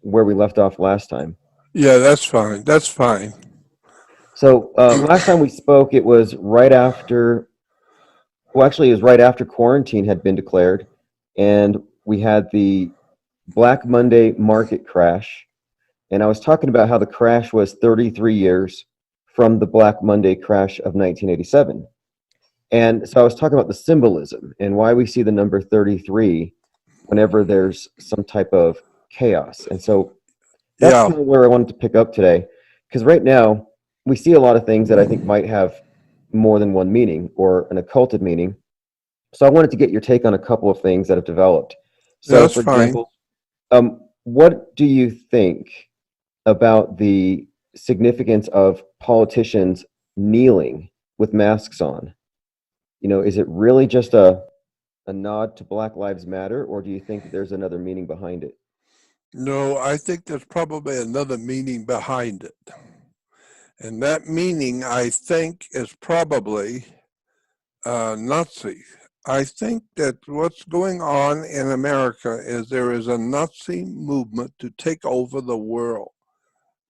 where we left off last time. Yeah, that's fine. That's fine. So last time we spoke, it was right after. Well, actually, it was right after quarantine had been declared, and we had the Black Monday market crash. And I was talking about how the crash was 33 years from the Black Monday crash of 1987. And so I was talking about the symbolism and why we see the number 33 whenever there's some type of chaos. And so that's Yeah, kind of where I wanted to pick up today. Because right now, we see a lot of things that I think might have more than one meaning or an occulted meaning. So I wanted to get your take on a couple of things that have developed. So, that's for fine. example, what do you think about the significance of politicians kneeling with masks on? Is it really just a nod to Black Lives Matter, or do you think that there's another meaning behind it? No, I think there's probably another meaning behind it. And that meaning, I think, is probably Nazi. I think that what's going on in America is there is a Nazi movement to take over the world.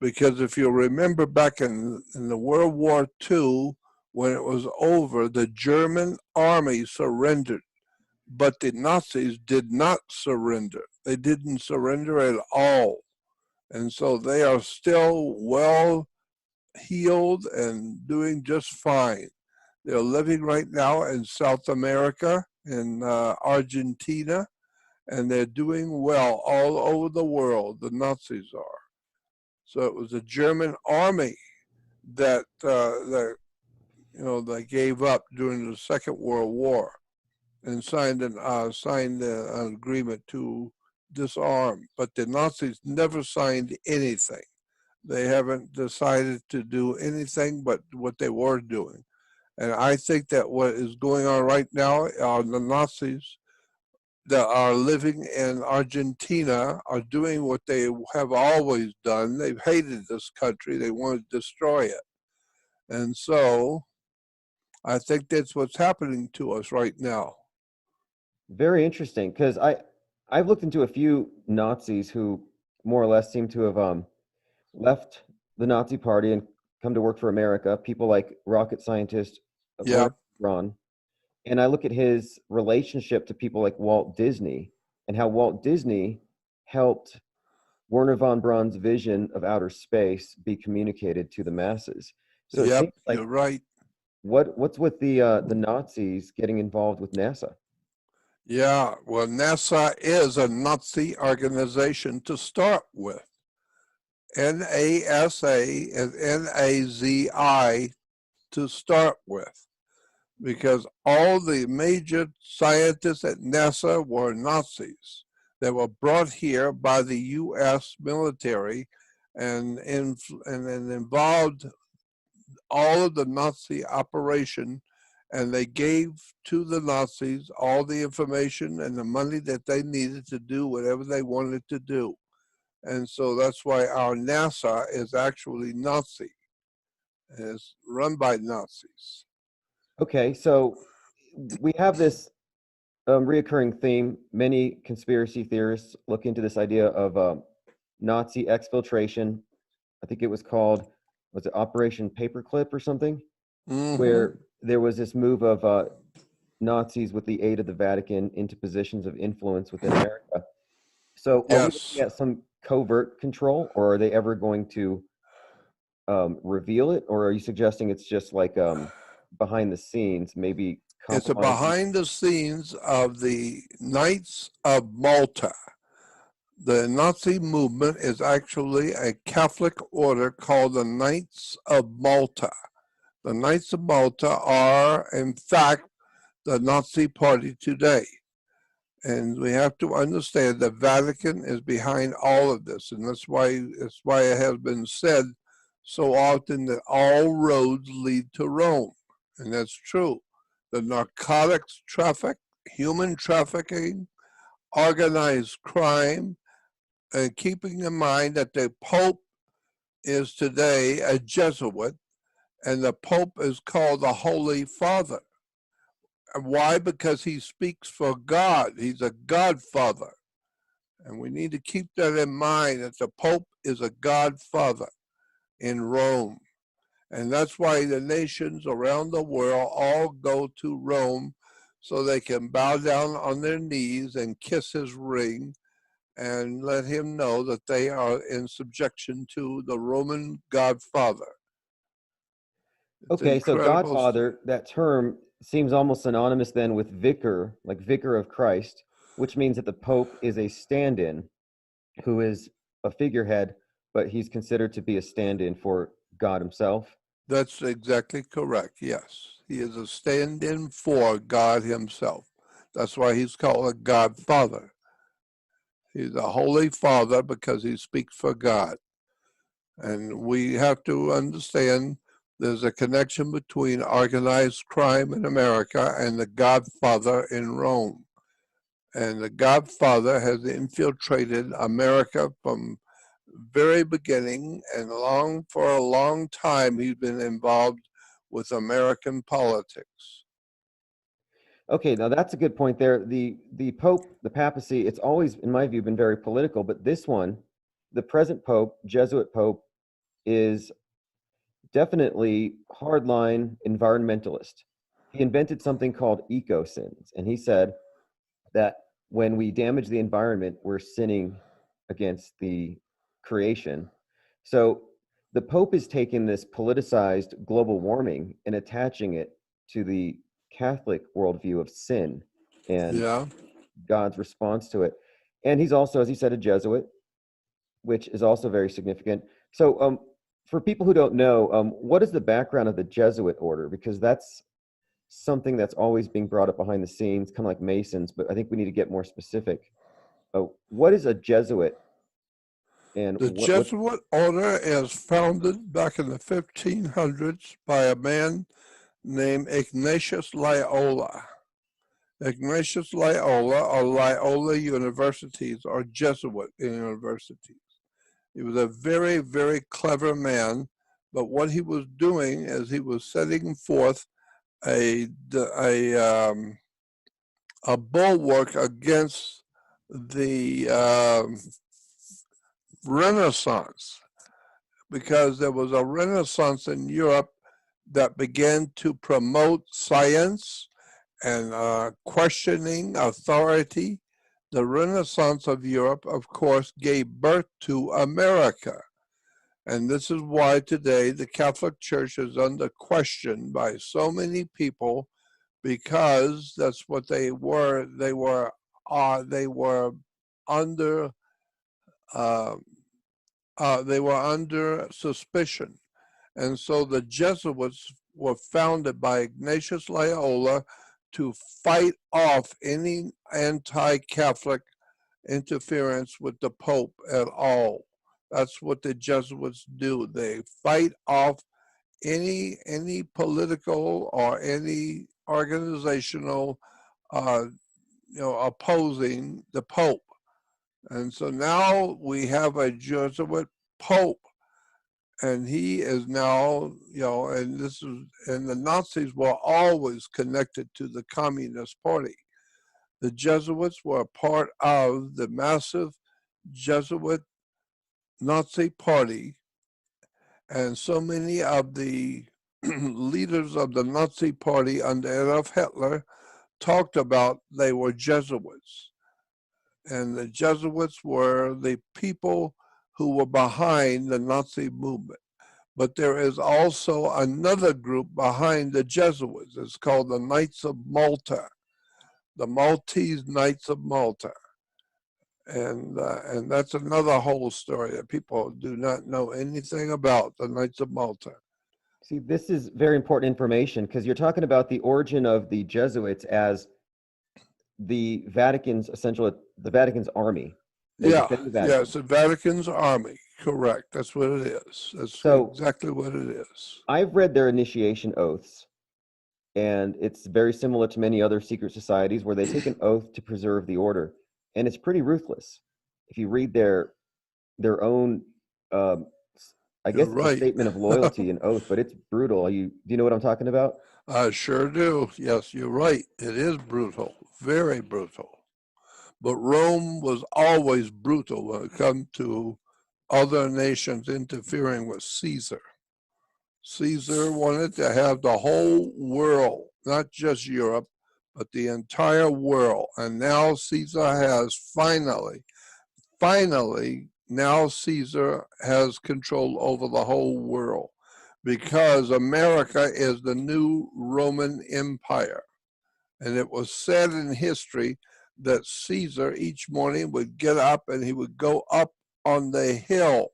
Because if you remember back in the World War II, when it was over, the German army surrendered, but the Nazis did not surrender. They didn't surrender at all. And so they are still well healed and doing just fine. They're living right now in South America, in Argentina, and they're doing well all over the world. The Nazis are. So it was the German army that they gave up during the Second World War and signed an agreement to disarm. But the Nazis never signed anything. They haven't decided to do anything but what they were doing. And I think that what is going on right now are the Nazis that are living in Argentina are doing what they have always done. They've hated this country. They want to destroy it. And so I think that's what's happening to us right now. Very interesting, because I've looked into a few Nazis who more or less seem to have left the Nazi Party and come to work for America. People like rocket scientist Yeah, Werner Braun, and I look at his relationship to people like Walt Disney and how Walt Disney helped Werner von Braun's vision of outer space be communicated to the masses. So it yep, seems like you're right. what's with the Nazis getting involved with NASA? Yeah, well, NASA is a Nazi organization to start with. NASA and NAZI to start with, because all the major scientists at NASA were Nazis that were brought here by the U.S. military and involved all of the Nazi operation, and they gave to the Nazis all the information and the money that they needed to do whatever they wanted to do. And so that's why our NASA is actually Nazi. It's run by Nazis. Okay, so we have this reoccurring theme. Many conspiracy theorists look into this idea of Nazi exfiltration. I think it was it Operation Paperclip or something, Mm-hmm. where there was this move of Nazis with the aid of the Vatican into positions of influence within America. So are we looking Yes. at some covert control, or are they ever going to reveal it, or are you suggesting it's just like behind the scenes, maybe It's a compromising? behind the scenes of the Knights of Malta. The Nazi movement is actually a Catholic order called the Knights of Malta. The Knights of Malta are, in fact, the Nazi Party today. And we have to understand the Vatican is behind all of this, and that's why it has been said so often that all roads lead to Rome, and that's true. The narcotics traffic, human trafficking, organized crime, and keeping in mind that the Pope is today a Jesuit, and the Pope is called the Holy Father. Why? Because he speaks for God. He's a Godfather. And we need to keep that in mind, that the Pope is a godfather in Rome. And that's why the nations around the world all go to Rome, so they can bow down on their knees and kiss his ring and let him know that they are in subjection to the Roman Godfather. It's Okay, so incredible. Godfather, that term seems almost synonymous then with vicar, like vicar of Christ, which means that the Pope is a stand-in who is a figurehead, but he's considered to be a stand-in for God himself. That's exactly correct. Yes. He is a stand-in for God himself. That's why he's called a Godfather. He's a Holy Father because he speaks for God. And we have to understand there's a connection between organized crime in America and the Godfather in Rome. And the Godfather has infiltrated America from very beginning, and for a long time he's been involved with American politics. Okay, now that's a good point there. The Pope, the papacy, it's always, in my view, been very political, but this one, the present Pope, Jesuit Pope, is definitely hardline environmentalist. He invented something called eco sins, and he said that when we damage the environment, we're sinning against the creation. So the Pope is taking this politicized global warming and attaching it to the Catholic worldview of sin and Yeah. God's response to it. And he's also, as he said, a Jesuit, which is also very significant. So, for people who don't know, what is the background of the Jesuit order? Because that's something that's always being brought up behind the scenes, kind of like Masons, but I think we need to get more specific. What is a Jesuit, and The Jesuit order is founded back in the 1500s by a man named Ignatius Loyola. Ignatius Loyola, or Loyola universities, are Jesuit universities. He was a very, very clever man, but what he was doing is he was setting forth a bulwark against the Renaissance, because there was a Renaissance in Europe that began to promote science and questioning authority. The Renaissance of Europe, of course, gave birth to America. And this is why today the Catholic Church is under question by so many people, because that's what they were. They were under suspicion. And so the Jesuits were founded by Ignatius Loyola to fight off any anti-Catholic interference with the Pope at all. That's what the Jesuits do. They fight off any political or any organizational opposing the Pope. And so now we have a Jesuit Pope, and he is now, and the Nazis were always connected to the Communist Party. The Jesuits were part of the massive Jesuit Nazi Party, and so many of the leaders of the Nazi Party under Adolf Hitler talked about they were Jesuits. And the Jesuits were the people who were behind the Nazi movement. But there is also another group behind the Jesuits. It's called the Knights of Malta, the Maltese Knights of Malta. And that's another whole story that people do not know anything about, the Knights of Malta. See, this is very important information, because you're talking about the origin of the Jesuits as the Vatican's army. They defend the Vatican. Yes, the Vatican's army. Correct. That's what it is. That's exactly what it is. I've read their initiation oaths, and it's very similar to many other secret societies where they take an oath to preserve the order, and it's pretty ruthless. If you read their own, I guess it's a statement of loyalty and oath, but it's brutal. Do you know what I'm talking about? I sure do. Yes, you're right. It is brutal, very brutal. But Rome was always brutal when it comes to other nations interfering with Caesar. Caesar wanted to have the whole world, not just Europe, but the entire world. And now Caesar has finally, now Caesar has control over the whole world because America is the new Roman Empire. And it was said in history that Caesar each morning would get up and he would go up on the hill,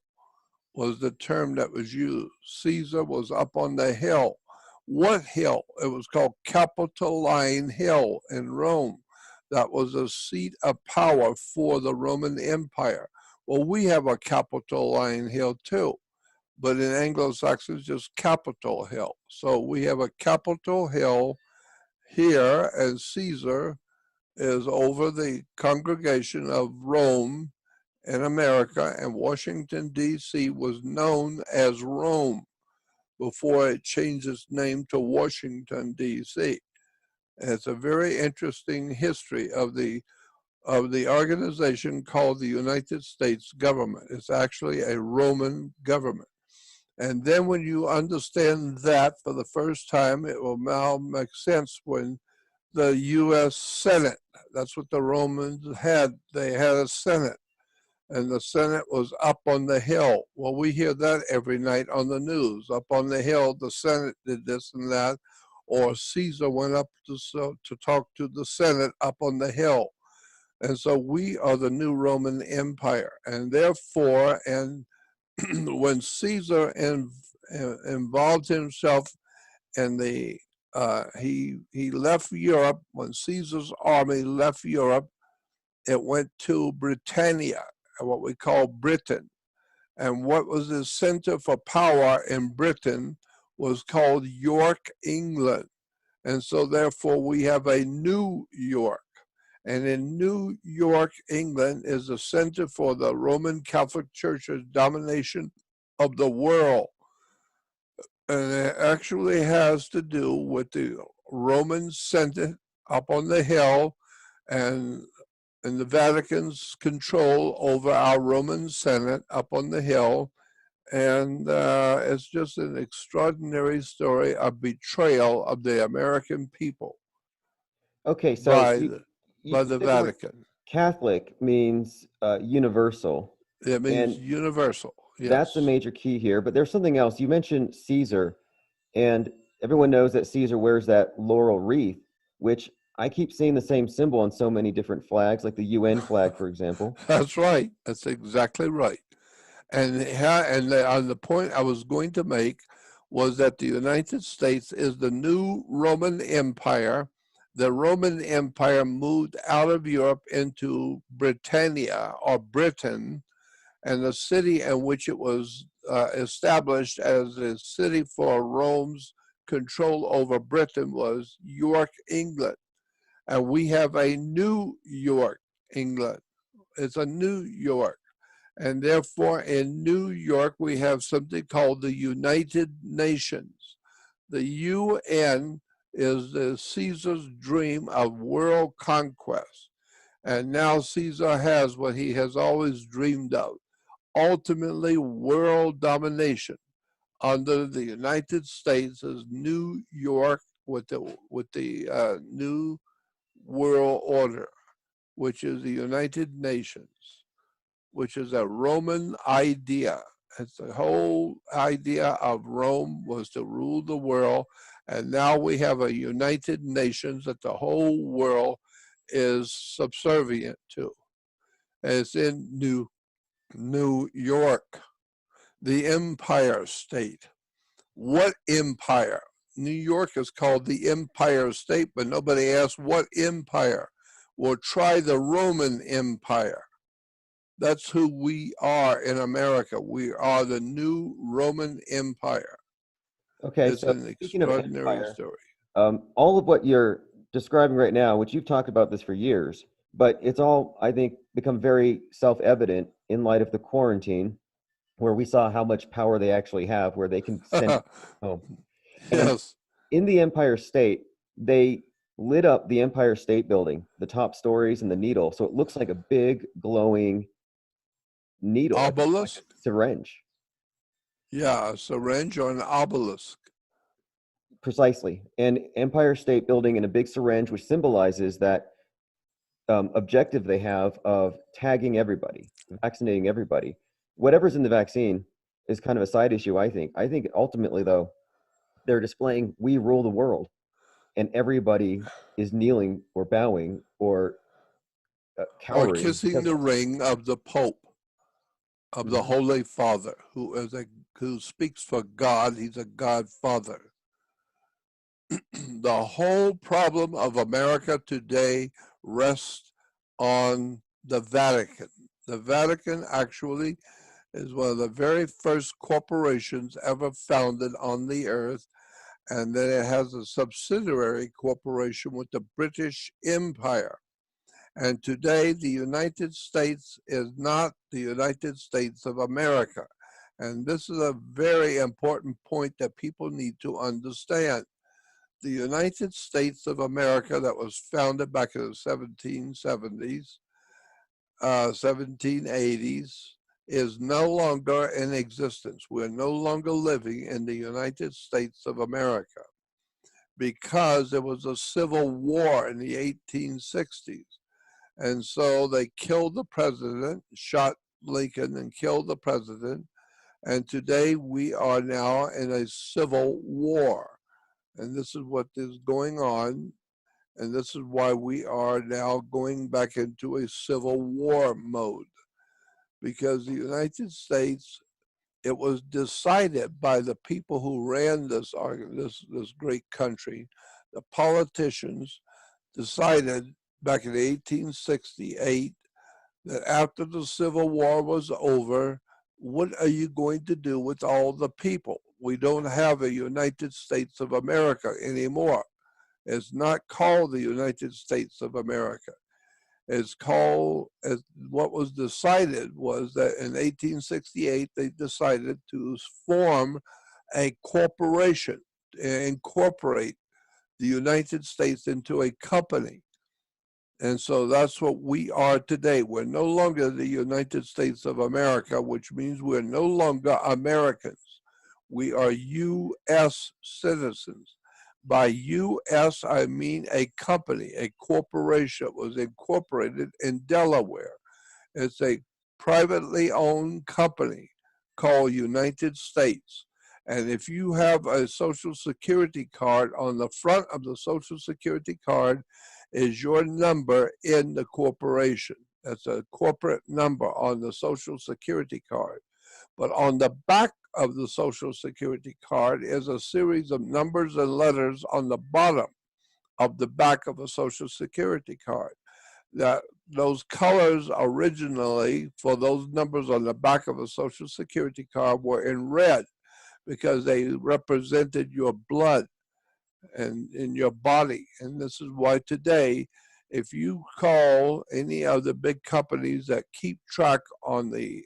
was the term that was used. Caesar was up on the hill. What hill? It was called Capitoline Hill in Rome. That was a seat of power for the Roman Empire. Well, we have a Capitoline Hill too, but in Anglo-Saxon, it's just Capitol Hill. So we have a Capitol Hill here, and Caesar is over the congregation of Rome in America, and Washington, D.C. was known as Rome before it changed its name to Washington, D.C. And it's a very interesting history of the organization called the United States government. It's actually a Roman government. And then when you understand that for the first time, it will now make sense when the U.S. Senate, that's what the Romans had. They had a Senate, and the Senate was up on the hill. Well, we hear that every night on the news. Up on the hill, the Senate did this and that, or Caesar went up to talk to the Senate up on the hill. And so we are the new Roman Empire. And therefore, and when Caesar involved himself in the, he left Europe, when Caesar's army left Europe, it went to Britannia, what we call Britain. And what was the center for power in Britain was called York, England. And so therefore we have a New York. And in New York, England is the center for the Roman Catholic Church's domination of the world. And it actually has to do with the Roman Senate up on the hill and the Vatican's control over our Roman Senate up on the hill. And it's just an extraordinary story of betrayal of the American people Okay, so by you, the, you by you the said the word Vatican. Catholic means universal, It means and universal. that's a Yes. major key here. But there's something else. You mentioned Caesar, and everyone knows that Caesar wears that laurel wreath, which I keep seeing the same symbol on so many different flags, like the UN flag, for example. That's right. That's exactly right. And the point I was going to make was that the United States is the new Roman Empire. The Roman Empire moved out of Europe into Britannia or Britain, and the city in which it was established as a city for Rome's control over Britain was York, England. And we have a New York, England. It's a New York. And therefore, in New York, we have something called the United Nations. The UN is the Caesar's dream of world conquest. And now Caesar has what he has always dreamed of, ultimately world domination under the United States as New York with the new world order, which is the United Nations, which is a Roman idea. It's the whole idea of Rome was to rule the world, and now we have a United Nations that the whole world is subservient to. And it's in New York, the Empire State. What empire? New York is called the Empire State, but nobody asks what empire. Well, try the Roman Empire. That's who we are in America. We are the new Roman Empire. Okay, It's so an speaking of extraordinary empire, story. all of what you're describing right now, which you've talked about this for years, but it's all, I think, become very self-evident in light of the quarantine, where we saw how much power they actually have, where they can send home. And Yes. in the Empire State, they lit up the Empire State Building, the top stories and the needle. So it looks like a big glowing needle, like Obelisk? a syringe. Yeah, a syringe or an obelisk. Precisely. And Empire State Building in a big syringe, which symbolizes that objective they have of tagging everybody, vaccinating everybody. Whatever's in the vaccine is kind of a side issue, I think. I think ultimately, though, they're displaying we rule the world, and everybody is kneeling or bowing or Or cowering kissing because the of ring of the Pope, of it. the Mhm. Holy Father, who speaks for God. He's a Godfather. The whole problem of America today rests on the Vatican. The Vatican actually is one of the very first corporations ever founded on the earth, and then it has a subsidiary corporation with the British Empire. And today, the United States is not the United States of America. And this is a very important point that people need to understand. The United States of America, that was founded back in the 1770s, 1780s, is no longer in existence. We're no longer living in the United States of America because there was a civil war in the 1860s. And so they killed the president, shot Lincoln and killed the president. And today we are now in a civil war. And this is what is going on. And this is why we are now going back into a civil war mode. Because the United States, it was decided by the people who ran this great country, the politicians decided back in 1868 that after the Civil War was over, what are you going to do with all the people? We don't have a United States of America anymore. It's not called the United States of America. It's called, as what was decided was that in 1868, they decided to form a corporation, incorporate the United States into a company. And so that's what we are today. We're no longer the United States of America, which means we're no longer Americans. We are U.S. citizens. By U.S., I mean a company, a corporation was incorporated in Delaware. It's a privately owned company called United States. And if you have a Social Security card, on the front of the Social Security card is your number in the corporation. That's a corporate number on the Social Security card. But on the back of the Social Security card is a series of numbers and letters on the bottom of the back of a Social Security card. That those colors originally for those numbers on the back of a Social Security card were in red because they represented your blood and in your body. And this is why today, if you call any of the big companies that keep track on the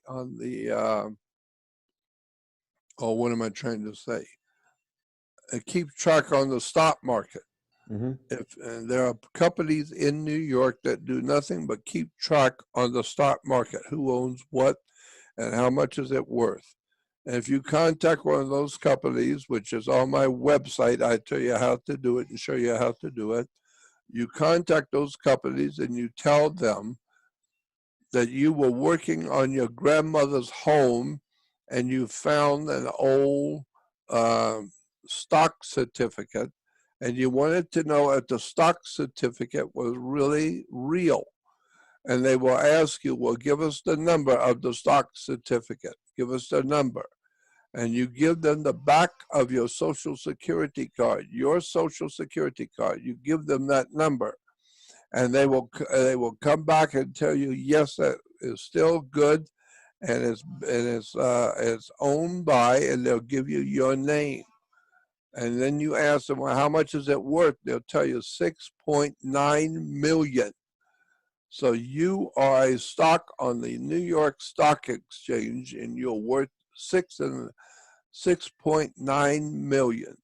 oh, what am I trying to say? Keep track on the stock market. Hmm. If and there are companies in New York that do nothing but keep track on the stock market, who owns what and how much is it worth. And if you contact one of those companies, which is on my website, I tell you how to do it and show you how to do it. You contact those companies and you tell them that you were working on your grandmother's home and you found an old uh, stock certificate and you wanted to know if the stock certificate was really real. And they will ask you, well, give us the number of the stock certificate. Give us the number. And you give them the back of your Social Security card, your Social Security card. You give them that number, and they will come back and tell you, yes, that is still good, and it's owned by, and they'll give you your name. And then you ask them, well, how much is it worth? They'll tell you 6.9 million. So you are a stock on the New York Stock Exchange, and you're worth 6.9 million.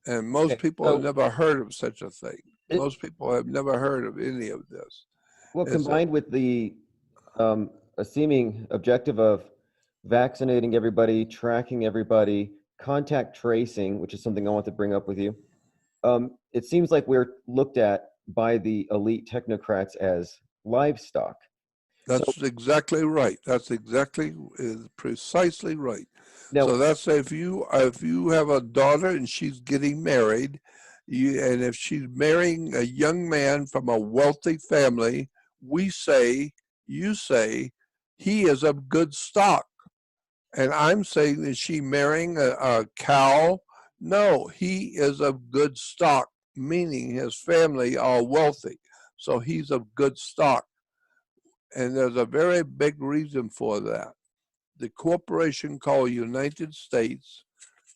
And most Okay, people have so never heard of such a thing. It, Most people have never heard of any of this. well, It's a, combined with the a seeming objective of vaccinating everybody, tracking everybody, contact tracing, which is something I want to bring up with you. It seems like we're looked at by the elite technocrats as livestock. So that's exactly right. That's exactly is precisely right. now, So that's if you have a daughter and she's getting married, and if she's marrying a young man from a wealthy family, we say, you say, he is of good stock. And I'm saying, is she marrying a cow? No, he is of good stock, meaning his family are wealthy. So he's of good stock. And there's a very big reason for that. The corporation called United States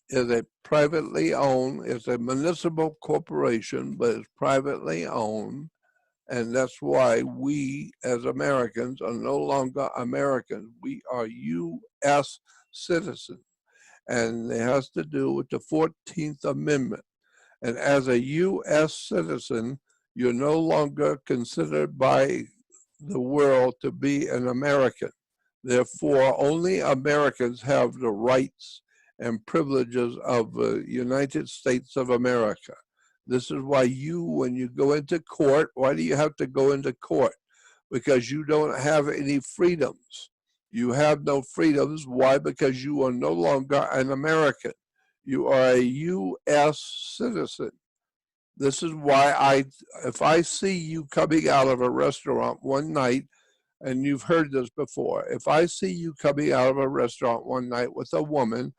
is a privately owned, it's a municipal corporation, but it's privately owned. And that's why we as Americans are no longer Americans. We are U.S. citizens. And it has to do with the 14th Amendment. And as a U.S. citizen, you're no longer considered by the world to be an American. Therefore, only Americans have the rights and privileges of the United States of America. This is why when you go into court, why do you have to go into court? Because you don't have any freedoms. You have no freedoms. Why? Because you are no longer an American. You are a U.S. citizen. This is why if I see you coming out of a restaurant one night, and you've heard this before, if I see you coming out of a restaurant one night with a woman,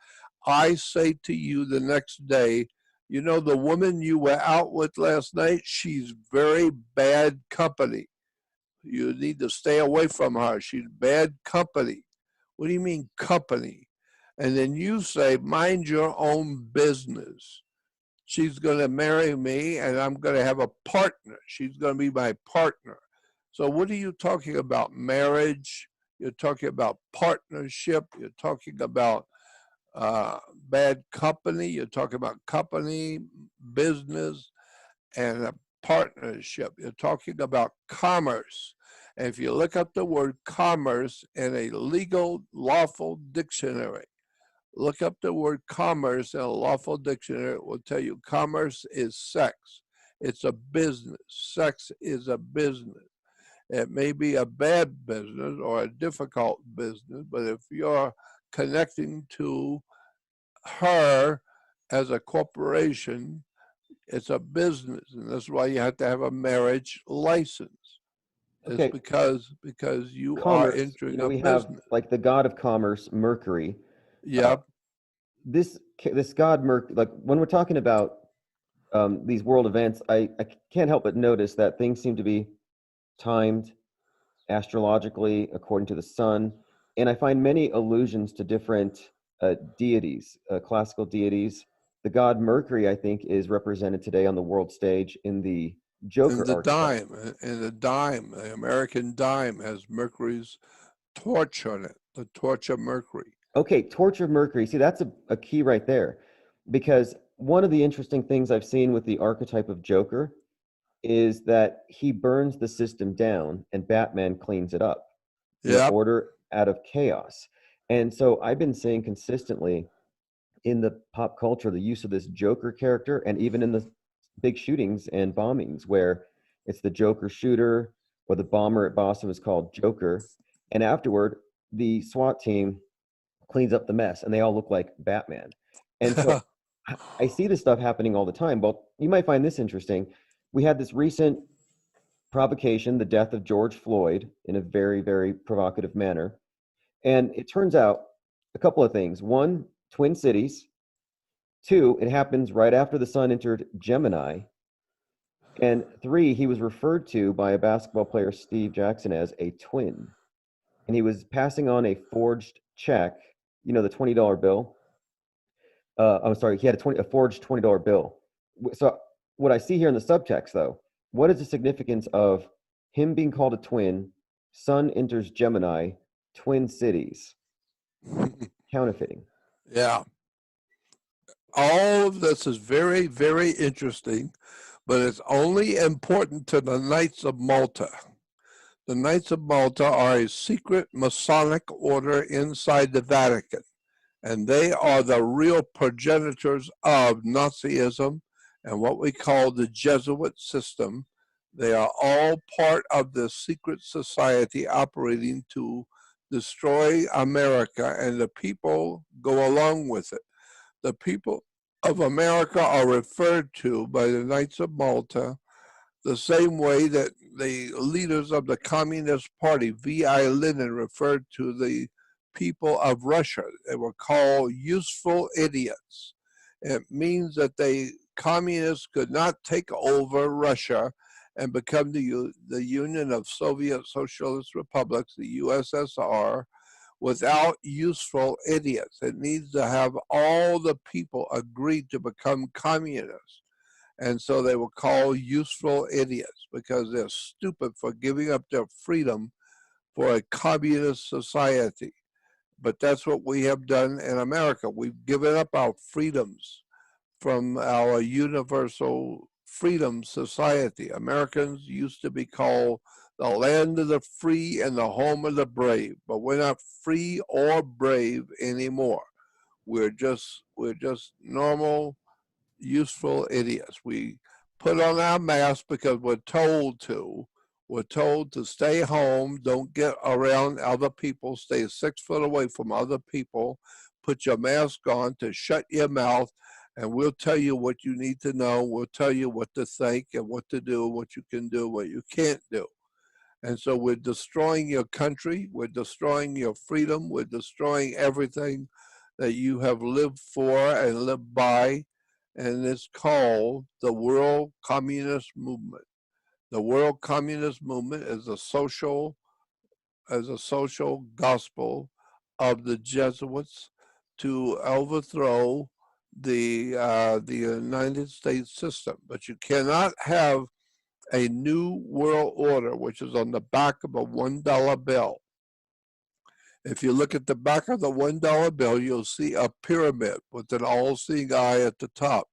I say to you the next day, you know, the woman you were out with last night, she's very bad company. You need to stay away from her. She's bad company. What do you mean, company? And then you say, mind your own business. She's going to marry me and I'm going to have a partner. She's going to be my partner. So, what are you talking about? Marriage? You're talking about partnership. You're talking about bad company. You're talking about company, business, and a partnership. You're talking about commerce. And if you look up the word commerce in a legal, lawful dictionary, look up the word commerce in a lawful dictionary, it will tell you commerce is sex. It's a business. Sex is a business. It may be a bad business or a difficult business, but if you're connecting to her as a corporation, it's a business, and that's why you have to have a marriage license. It's okay, because you are commerce. You entering know, a we have business. like the god of commerce, Mercury. Uh, Yep. this god Mercury, like when we're talking about these world events, I can't help but notice that things seem to be timed astrologically according to the sun. And I find many allusions to different deities, classical deities. The god Mercury, I think, is represented today on the world stage in the And Joker the archetype. dime, the American dime has Mercury's torch on it, the torch of Mercury. Okay, Torch of Mercury. See, that's a key right there. Because one of the interesting things I've seen with the archetype of Joker is that he burns the system down and Batman cleans it up. You know, Yep. order out of chaos. And so I've been saying consistently in the pop culture the use of this Joker character, and even in the big shootings and bombings where it's the Joker shooter or the bomber at Boston was called Joker. And afterward, the SWAT team cleans up the mess and they all look like Batman. And so I see this stuff happening all the time. Well, you might find this interesting. We had this recent provocation, the death of George Floyd, in a very, very provocative manner. And it turns out a couple of things. One, Twin Cities. Two, it happens right after the sun entered Gemini. And three, he was referred to by a basketball player, Steve Jackson, as a twin. And he was passing on a forged check, you know, the $20 bill. I'm sorry, he had a forged $20 bill. So what I see here in the subtext, though, what is the significance of him being called a twin? Sun enters Gemini, Twin Cities, counterfeiting. Yeah. All of this is very, very interesting. but it's only important to the Knights of Malta. The Knights of Malta are a secret Masonic order inside the Vatican, and they are the real progenitors of Nazism and what we call the Jesuit system. They are all part of the secret society operating to destroy America, and the people go along with it. The people of America are referred to by the Knights of Malta the same way that the leaders of the Communist Party, V.I. Lenin, referred to the people of Russia. They were called useful idiots. It means that communists could not take over Russia and become the Union of Soviet Socialist Republics, the USSR, without useful idiots. It needs to have all the people agree to become communists. And so they were called useful idiots because they're stupid for giving up their freedom for a communist society. But that's what we have done in America. We've given up our freedoms from our universal freedom society. Americans used to be called the land of the free and the home of the brave, but we're not free or brave anymore. We're just normal, useful idiots. We put on our masks because we're told to. We're told to stay home, don't get around other people, stay 6 foot away from other people, put your mask on, to shut your mouth, and we'll tell you what you need to know. We'll tell you what to think and what to do, what you can do, what you can't do. And so we're destroying your country, we're destroying your freedom, we're destroying everything that you have lived for and lived by, and it's called the World Communist Movement. The World Communist Movement is a social gospel of the Jesuits to overthrow the United States system. But you cannot have a new world order, which is on the back of a $1 bill. If you look at the back of the $1 bill, you'll see a pyramid with an all-seeing eye at the top.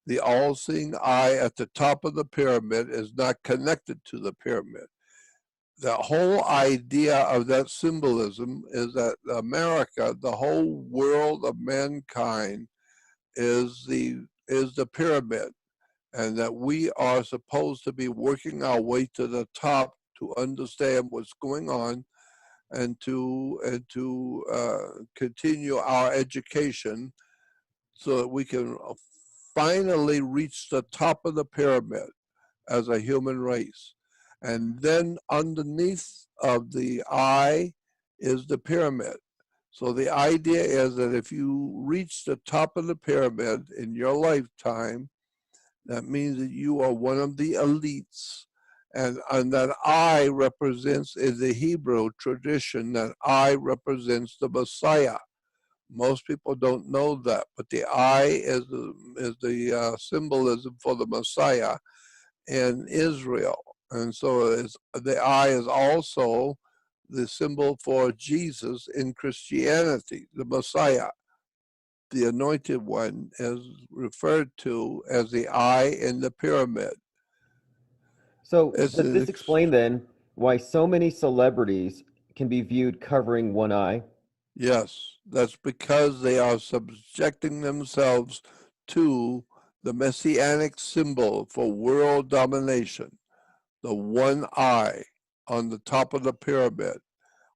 The all-seeing eye at the top of the pyramid is not connected to the pyramid. The whole idea of that symbolism is that America, the whole world of mankind, is the pyramid, and that we are supposed to be working our way to the top to understand what's going on and to continue our education so that we can finally reach the top of the pyramid as a human race. And then underneath of the eye is the pyramid. So the idea is that if you reach the top of the pyramid in your lifetime, that means that you are one of the elites. And that eye represents, in the Hebrew tradition, that eye represents the Messiah. Most people don't know that, but the eye is the symbolism for the Messiah in Israel. And so the eye is also the symbol for Jesus in Christianity, the Messiah. The anointed one is referred to as the eye in the pyramid. So does this explain then why so many celebrities can be viewed covering one eye? Yes, that's because they are subjecting themselves to the messianic symbol for world domination, the one eye on the top of the pyramid,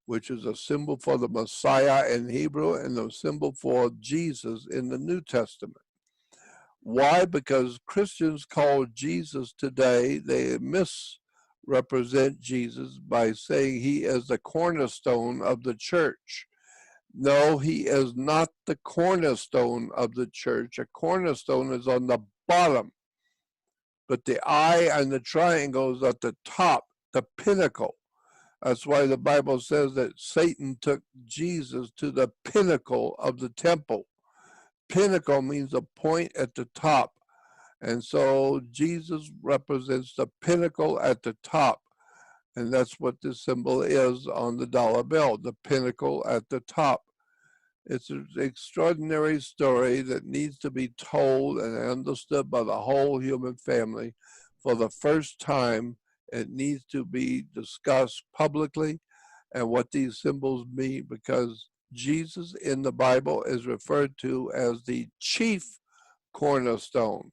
which is a symbol for the Messiah in Hebrew and a symbol for Jesus in the New Testament. Why? Because Christians call Jesus today, they misrepresent Jesus by saying he is the cornerstone of the church. No, he is not the cornerstone of the church. A cornerstone is on the bottom, but the eye and the triangle is at the top, the pinnacle. That's why the Bible says that Satan took Jesus to the pinnacle of the temple. Pinnacle means a point at the top. And so Jesus represents the pinnacle at the top. And that's what the symbol is on the dollar bill, the pinnacle at the top. It's an extraordinary story that needs to be told and understood by the whole human family. For the first time, it needs to be discussed publicly and what these symbols mean, because Jesus in the Bible is referred to as the chief cornerstone,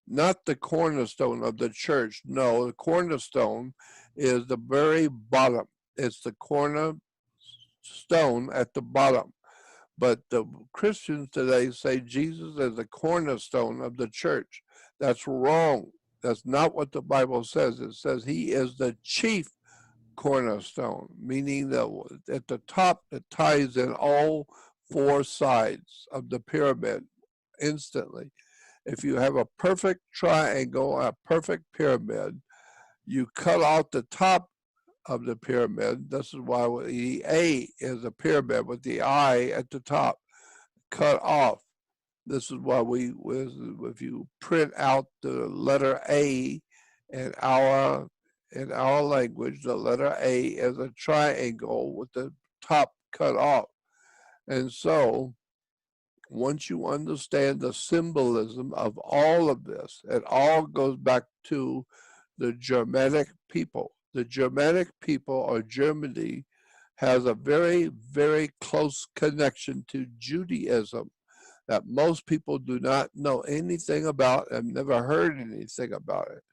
not the cornerstone of the church. No, the cornerstone is the very bottom. It's the cornerstone at the bottom. But the Christians today say Jesus is the cornerstone of the church. That's wrong. That's not what the Bible says. It says he is the chief cornerstone, meaning that at the top it ties in all four sides of the pyramid instantly. If you have a perfect triangle, a perfect pyramid, you cut out the top of the pyramid. This is why the A is a pyramid with the I at the top cut off. This is why if you print out the letter A in our language, the letter A is a triangle with the top cut off. And so once you understand the symbolism of all of this, it all goes back to the Germanic people. The Germanic people, or Germany, has a very, very close connection to Judaism that most people do not know anything about and never heard anything about it.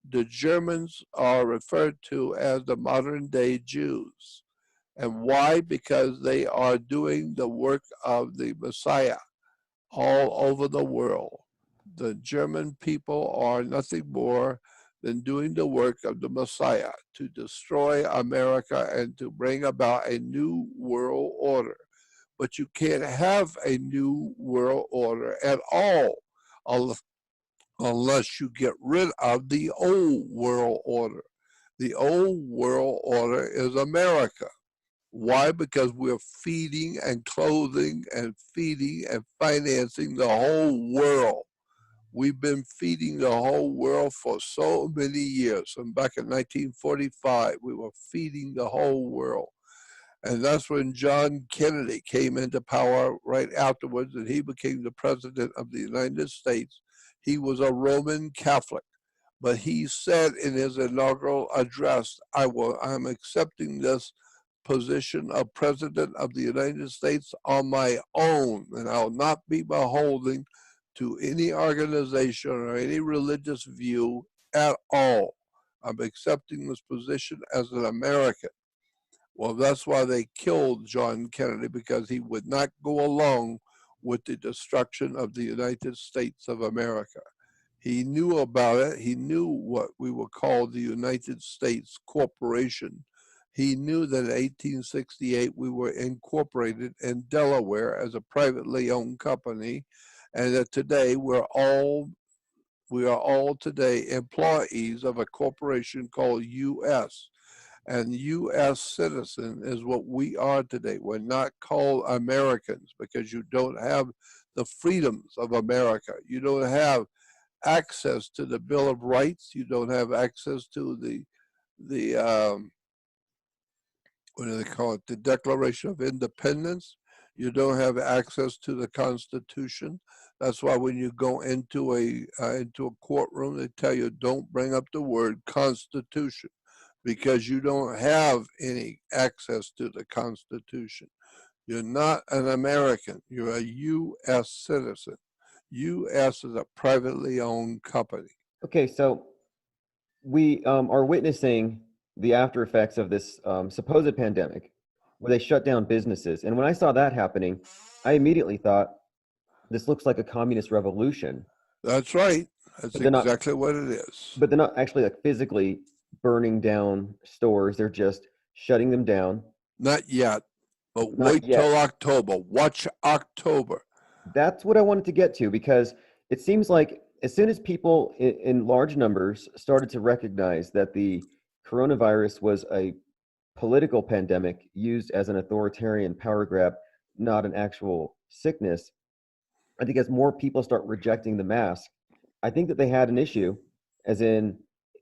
The Germans are referred to as the modern day Jews. And why? Because they are doing the work of the Messiah all over the world. The German people are nothing more than doing the work of the Messiah to destroy America and to bring about a new world order. But you can't have a new world order at all unless you get rid of the old world order. The old world order is America. Why? Because we're feeding and clothing and feeding and financing the whole world. We've been feeding the whole world for so many years. And back in 1945, we were feeding the whole world. And that's when John Kennedy came into power right afterwards, and he became the president of the United States. He was a Roman Catholic, but he said in his inaugural address, I'm accepting this position of president of the United States on my own, and I'll not be beholden to any organization or any religious view at all. I'm accepting this position as an American. Well, that's why they killed John Kennedy, because he would not go along with the destruction of the United States of America. He knew about it. He knew what we would call the United States Corporation. He knew that in 1868 we were incorporated in Delaware as a privately owned company, and that today we are all today employees of a corporation called U.S. And U.S. citizen is what we are today. We're not called Americans because you don't have the freedoms of America. You don't have access to the Bill of Rights. You don't have access to the what do they call it? The Declaration of Independence. You don't have access to the Constitution. That's why when you go into a courtroom, they tell you don't bring up the word Constitution, because you don't have any access to the Constitution. You're not an American. You're a U.S. citizen. U.S. is a privately owned company. Okay, so we are witnessing the after effects of this supposed pandemic, where they shut down businesses. And when I saw that happening, I immediately thought, this looks like a communist revolution. That's right. That's exactly what it is. But they're not actually like physically burning down stores. They're just shutting them down. Not yet, but wait till October. Watch October. That's what I wanted to get to, because it seems like as soon as people in large numbers started to recognize that the coronavirus was a political pandemic used as an authoritarian power grab, not an actual sickness, I think as more people start rejecting the mask, I think that they had an issue, as in,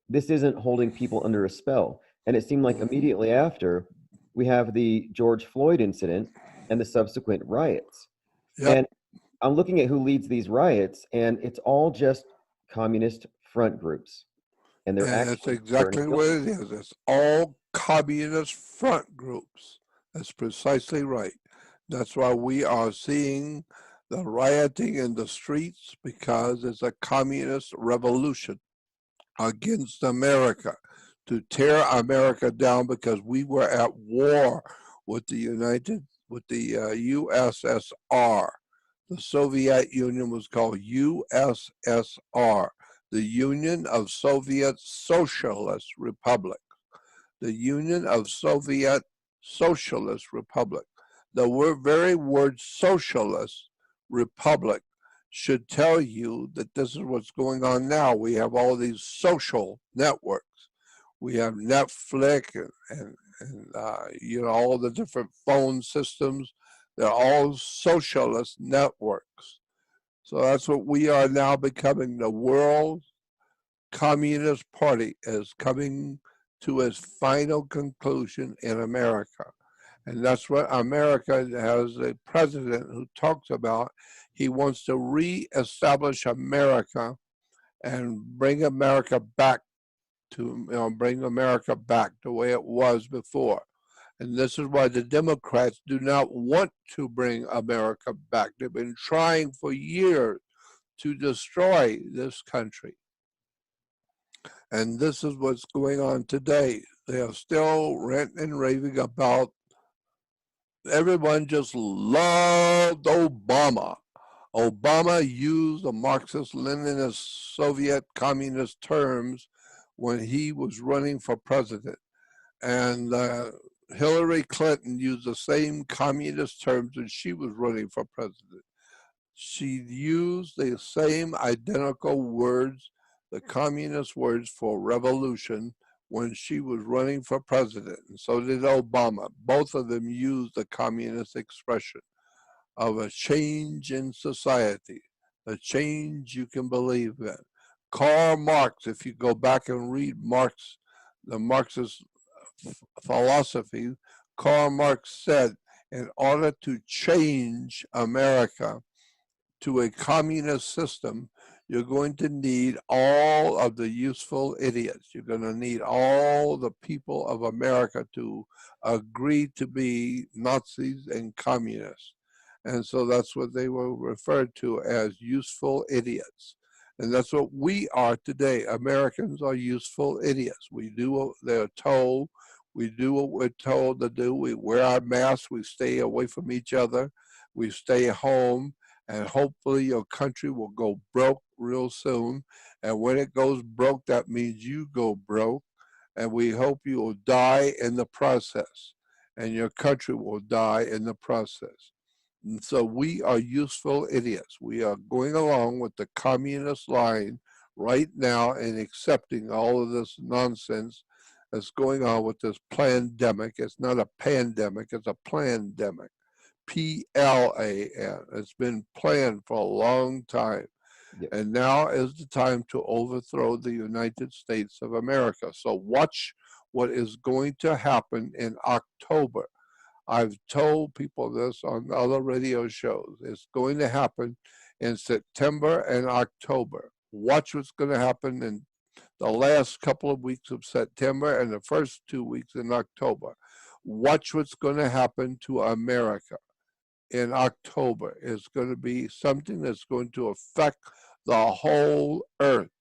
this isn't holding people under a spell. And it seemed like immediately after, we have the George Floyd incident, and the subsequent riots. Yep. And I'm looking at who leads these riots, and it's all just communist front groups. And they're And that's actually burning exactly what buildings. it is. It's all communist front groups. That's precisely right. That's why we are seeing the rioting in the streets, because it's a communist revolution against America, to tear America down, because we were at war with the USSR. The Soviet Union was called USSR, the Union of Soviet Socialist Republic. The Union of Soviet Socialist Republic. The very word socialist republic should tell you that this is what's going on now. We have all these social networks. We have Netflix and all the different phone systems. They're all socialist networks. So that's what we are now becoming. The World Communist Party is coming to its final conclusion in America. And that's what America has a president who talks about. He wants to reestablish America and bring America back the way it was before. And this is why the Democrats do not want to bring America back. They've been trying for years to destroy this country. And this is what's going on today. They are still ranting and raving about everyone just loved Obama. Obama used the Marxist-Leninist Soviet communist terms when he was running for president. And Hillary Clinton used the same communist terms when she was running for president. She used the same identical words, the communist words for revolution, when she was running for president. And so did Obama. Both of them used the communist expression of a change in society, a change you can believe in. Karl Marx, if you go back and read Marx, the Marxist philosophy, Karl Marx said, in order to change America to a communist system, you're going to need all of the useful idiots. You're going to need all the people of America to agree to be Nazis and communists. And so that's what they were referred to as useful idiots. And that's what we are today. Americans are useful idiots. We do what they're told. We do what we're told to do. We wear our masks. We stay away from each other. We stay home. And hopefully your country will go broke real soon. And when it goes broke, that means you go broke. And we hope you will die in the process. And your country will die in the process. And so we are useful idiots. We are going along with the communist line right now and accepting all of this nonsense that's going on with this plandemic. It's not a pandemic, it's a plandemic. PLAN. It's been planned for a long time. Yep. And now is the time to overthrow the United States of America. So watch what is going to happen in October. I've told people this on other radio shows. It's going to happen in September and October. Watch what's going to happen in the last couple of weeks of September and the first 2 weeks in October. Watch what's going to happen to America in October. It's going to be something that's going to affect the whole earth.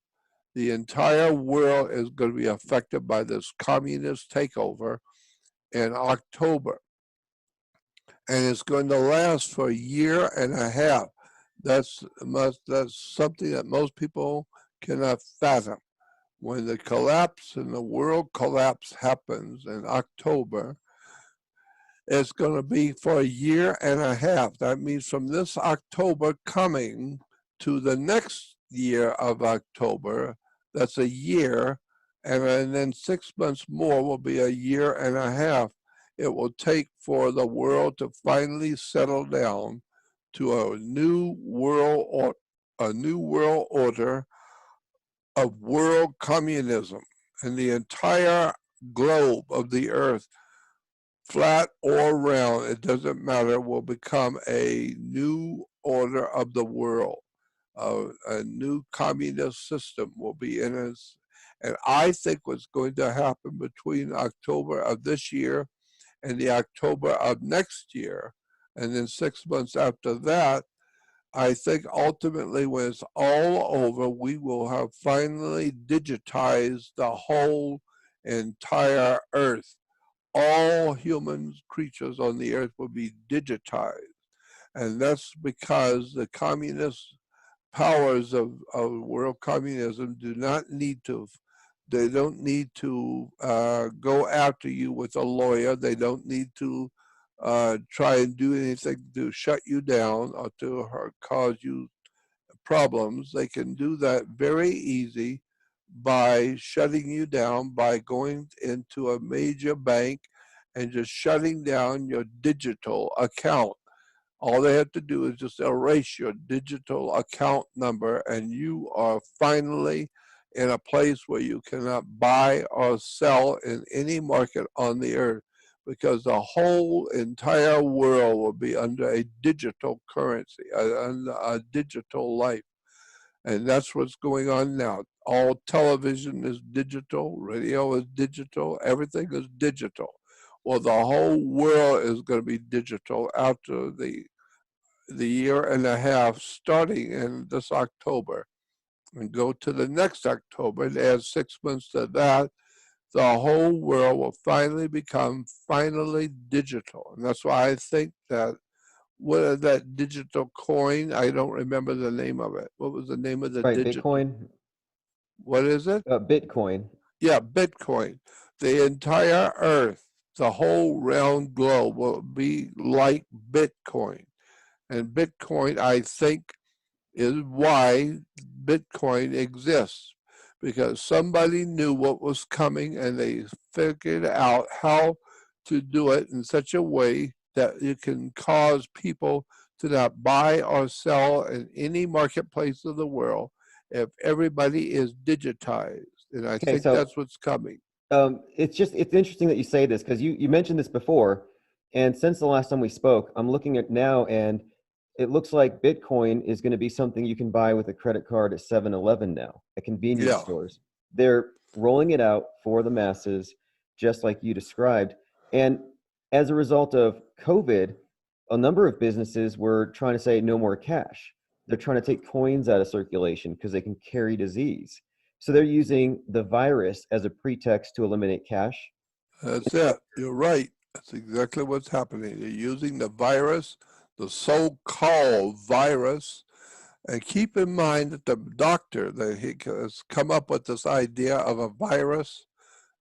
The entire world is going to be affected by this communist takeover in October. And it's going to last for a year and a half. That's something that most people cannot fathom. When the collapse and the world collapse happens in October, it's going to be for a year and a half. That means from this October coming to the next year of October, that's a year, and then 6 months more will be a year and a half. It will take for the world to finally settle down to a new world order of world communism, and the entire globe of the earth flat or round, it doesn't matter, will become a new order of the world. A new communist system will be in us. And I think what's going to happen between October of this year and the October of next year, and then 6 months after that, I think ultimately when it's all over, we will have finally digitized the whole entire earth. All human creatures on the earth will be digitized. And that's because the communist powers of world communism do not need to, they don't need to go after you with a lawyer. They don't need to try and do anything to shut you down or to cause you problems. They can do that very easy by shutting you down, by going into a major bank and just shutting down your digital account. All they have to do is just erase your digital account number, and you are finally in a place where you cannot buy or sell in any market on the earth, because the whole entire world will be under a digital currency, a digital life. And that's what's going on now. All television is digital, radio is digital, everything is digital. Well, the whole world is going to be digital after the year and a half starting in this October, and go to the next October and add 6 months to that. The whole world will finally become finally digital. And that's why I think that that digital coin, I don't remember the name of it. What was the name of the Right, digital? Bitcoin. What is it? Bitcoin. Yeah, Bitcoin. The entire earth, the whole round globe will be like Bitcoin. And Bitcoin, I think, is why Bitcoin exists, because somebody knew what was coming and they figured out how to do it in such a way that it can cause people to not buy or sell in any marketplace of the world if everybody is digitized. And I Okay, think so that's what's coming. it's interesting that you say this because you mentioned this before, and since the last time we spoke, I'm looking at now, and it looks like Bitcoin is going to be something you can buy with a credit card at 7-Eleven now, at convenience Yeah, stores. They're rolling it out for the masses, just like you described. And as a result of COVID, a number of businesses were trying to say no more cash. They're trying to take coins out of circulation because they can carry disease. So they're using the virus as a pretext to eliminate cash. that's it. You're right. That's exactly what's happening. They're using the virus, the so-called virus. And keep in mind that the doctor that he has come up with this idea of a virus.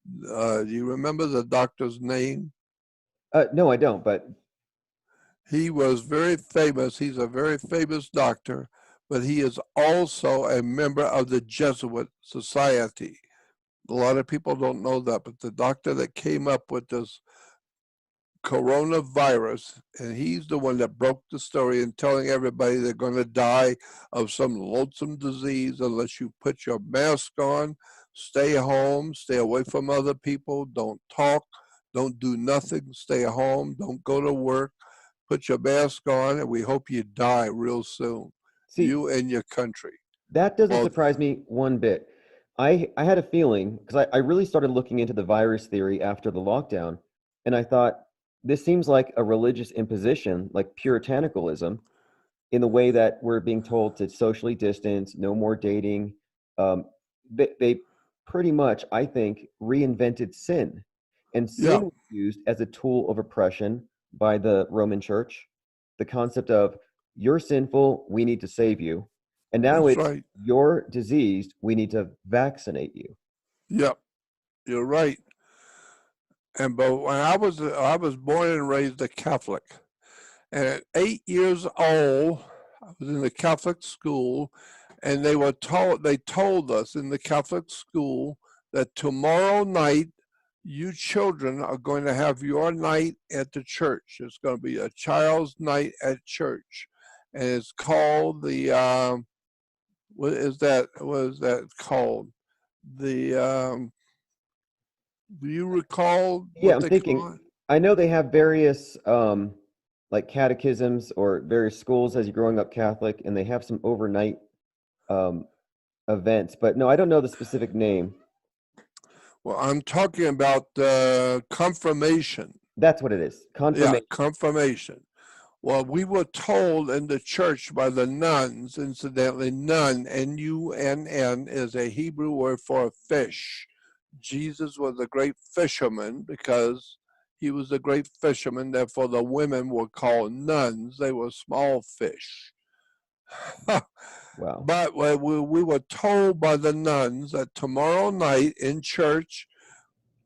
Do you remember the doctor's name? No, I don't, but He was very famous. He's a very famous doctor, but he is also a member of the Jesuit Society. A lot of people don't know that, but the doctor that came up with this coronavirus, and he's the one that broke the story and telling everybody they're going to die of some loathsome disease unless you put your mask on, stay home, stay away from other people, don't talk, don't do nothing, stay home, don't go to work, put your mask on, and we hope you die real soon, see, you and your country. that doesn't Well, surprise me one bit. I had a feeling because I really started looking into the virus theory after the lockdown, and I thought this seems like a religious imposition, like puritanicalism, in the way that we're being told to socially distance, no more dating. They pretty much, I think, reinvented sin. And yeah, sin was used as a tool of oppression by the Roman Church. The concept of you're sinful, we need to save you. And now that's it's right. you're diseased, we need to vaccinate you. Yep, you're right. And but when I was born and raised a Catholic. And at 8 years old, I was in the Catholic school, and they told us in the Catholic school that tomorrow night, you children are going to have your night at the church. It's going to be a child's night at church. And it's called what is that called? The, do you recall Yeah, what I'm they thinking call it? I know they have various like catechisms or various schools as you're growing up Catholic, and they have some overnight um, events, but no, I don't know the specific name. Well, I'm talking about confirmation. That's what it is. Yeah, Confirmation. confirmation. Well, we were told in the church by the nuns, incidentally, nun, N-U-N-N, is a Hebrew word for a fish. Jesus was a great fisherman because he was a great fisherman. Therefore, the women were called nuns. They were small fish. Wow. But we were told by the nuns that tomorrow night in church,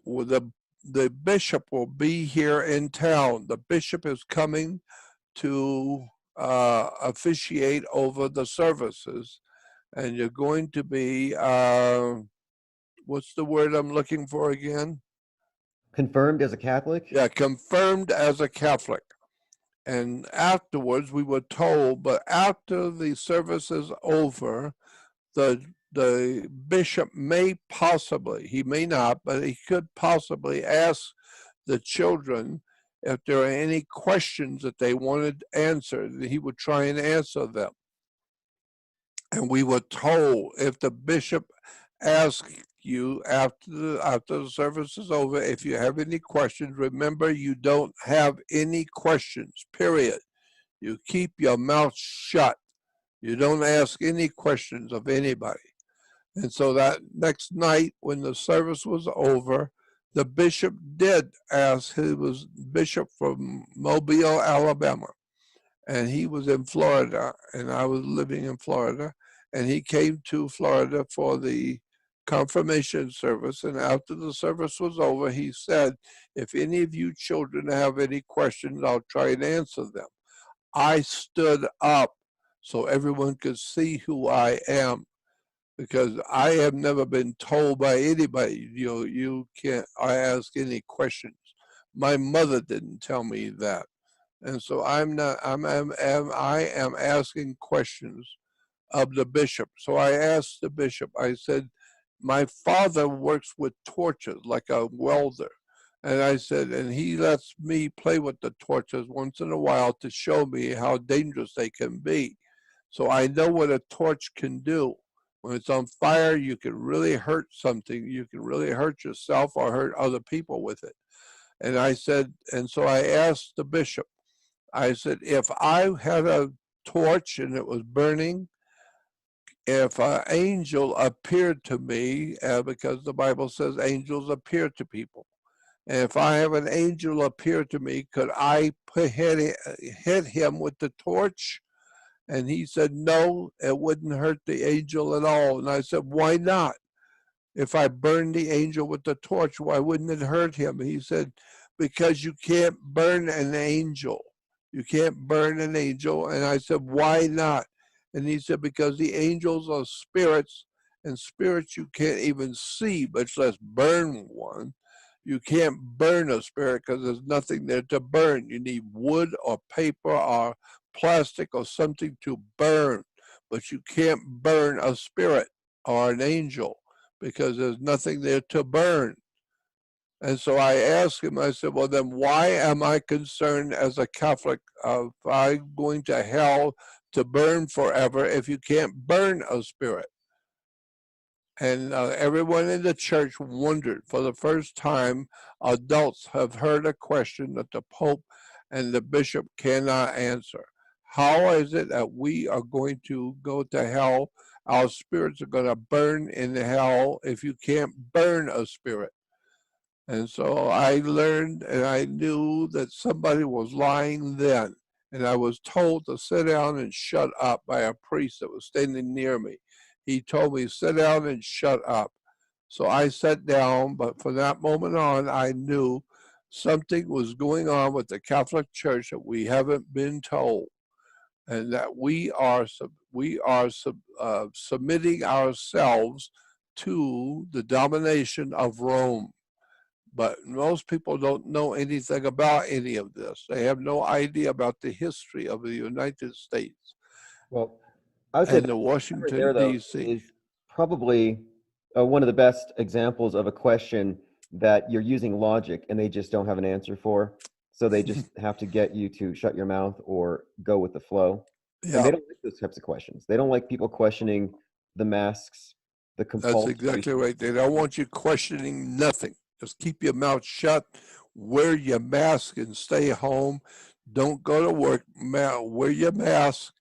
the bishop will be here in town. The bishop is coming to officiate over the services, and you're going to be what's the word I'm looking for again? Confirmed as a Catholic? Yeah, confirmed as a Catholic. And afterwards, we were told, but after the service is over, the bishop may possibly, he may not, but he could possibly ask the children if there are any questions that they wanted answered. He would try and answer them. And we were told if the bishop asks you after the service is over, if you have any questions, remember you don't have any questions, period. You keep your mouth shut. You don't ask any questions of anybody. And so that next night, when the service was over, the bishop did ask. He was bishop from Mobile, Alabama, and he was in Florida, and I was living in Florida, and he came to Florida for the confirmation service. And after the service was over, he said, if any of you children have any questions, I'll try and answer them. I stood up so everyone could see who I am, because I have never been told by anybody, you can't ask any questions. My mother didn't tell me that. And so I'm not, I am asking questions of the bishop. So I asked the bishop, I said, my father works with torches like a welder. And I said, and he lets me play with the torches once in a while to show me how dangerous they can be. So I know what a torch can do. When it's on fire, you can really hurt something. You can really hurt yourself or hurt other people with it. And I said, and so I asked the bishop, I said, if I had a torch and it was burning, if an angel appeared to me, because the Bible says angels appear to people, and if I have an angel appear to me, could I hit him with the torch? And he said, no, it wouldn't hurt the angel at all. And I said, why not? If I burned the angel with the torch, why wouldn't it hurt him? He said, because you can't burn an angel. You can't burn an angel. And I said, why not? And he said, because the angels are spirits, and spirits you can't even see, much less burn one. You can't burn a spirit because there's nothing there to burn. You need wood or paper or plastic or something to burn, but you can't burn a spirit or an angel because there's nothing there to burn. And so I asked him, I said, well, then why am I concerned as a Catholic of I going to hell to burn forever if you can't burn a spirit? And everyone in the church wondered. For the first time, adults have heard a question that the Pope and the bishop cannot answer. How is it that we are going to go to hell? Our spirits are going to burn in hell if you can't burn a spirit. And so I learned and I knew that somebody was lying then. And I was told to sit down and shut up by a priest that was standing near me. He told me, sit down and shut up. So I sat down, but from that moment on, I knew something was going on with the Catholic Church that we haven't been told, and that we are submitting ourselves to the domination of Rome. But most people don't know anything about any of this. They have no idea about the history of the United States Well, I would say and that the right there, Washington, though, D.C. is probably one of the best examples of a question that you're using logic and they just don't have an answer for. So they just have to get you to shut your mouth or go with the flow. And Yeah, they don't like those types of questions. They don't like people questioning the masks, the that's compulsory. exactly right. They don't want you questioning nothing. Just keep your mouth shut, wear your mask, and stay home. Don't go to work. Wear your mask,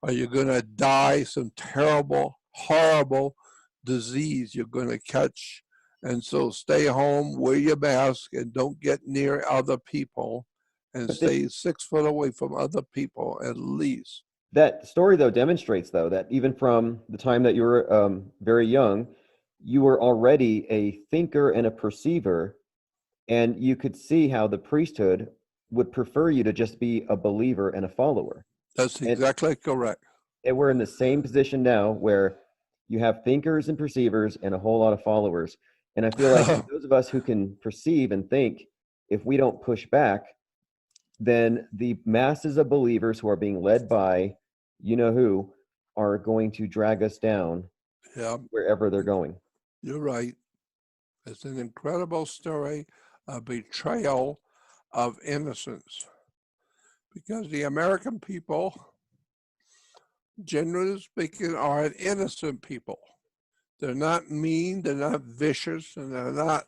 or you're going to die some terrible, horrible disease you're going to catch. And so stay home, wear your mask, and don't get near other people, and But this stay 6 foot away from other people at least. that story though demonstrates though that even from the time that you were very young, you were already a thinker and a perceiver, and you could see how the priesthood would prefer you to just be a believer and a follower. That's And, exactly correct. and we're in the same position now where you have thinkers and perceivers and a whole lot of followers. And I feel like those of us who can perceive and think, if we don't push back, then the masses of believers who are being led by you know who are going to drag us down Yeah, wherever they're going. you're right. It's an incredible story, a betrayal of innocence, because the American people, generally speaking, are an innocent people. They're not mean, they're not vicious, and they're not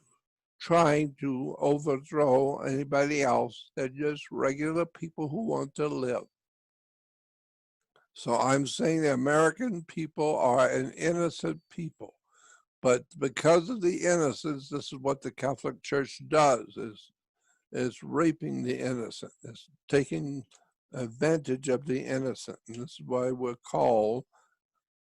trying to overthrow anybody else. They're just regular people who want to live. So I'm saying the American people are an innocent people. But because of the innocence, this is what the Catholic Church does, is raping the innocent. It's taking advantage of the innocent. And this is why we're called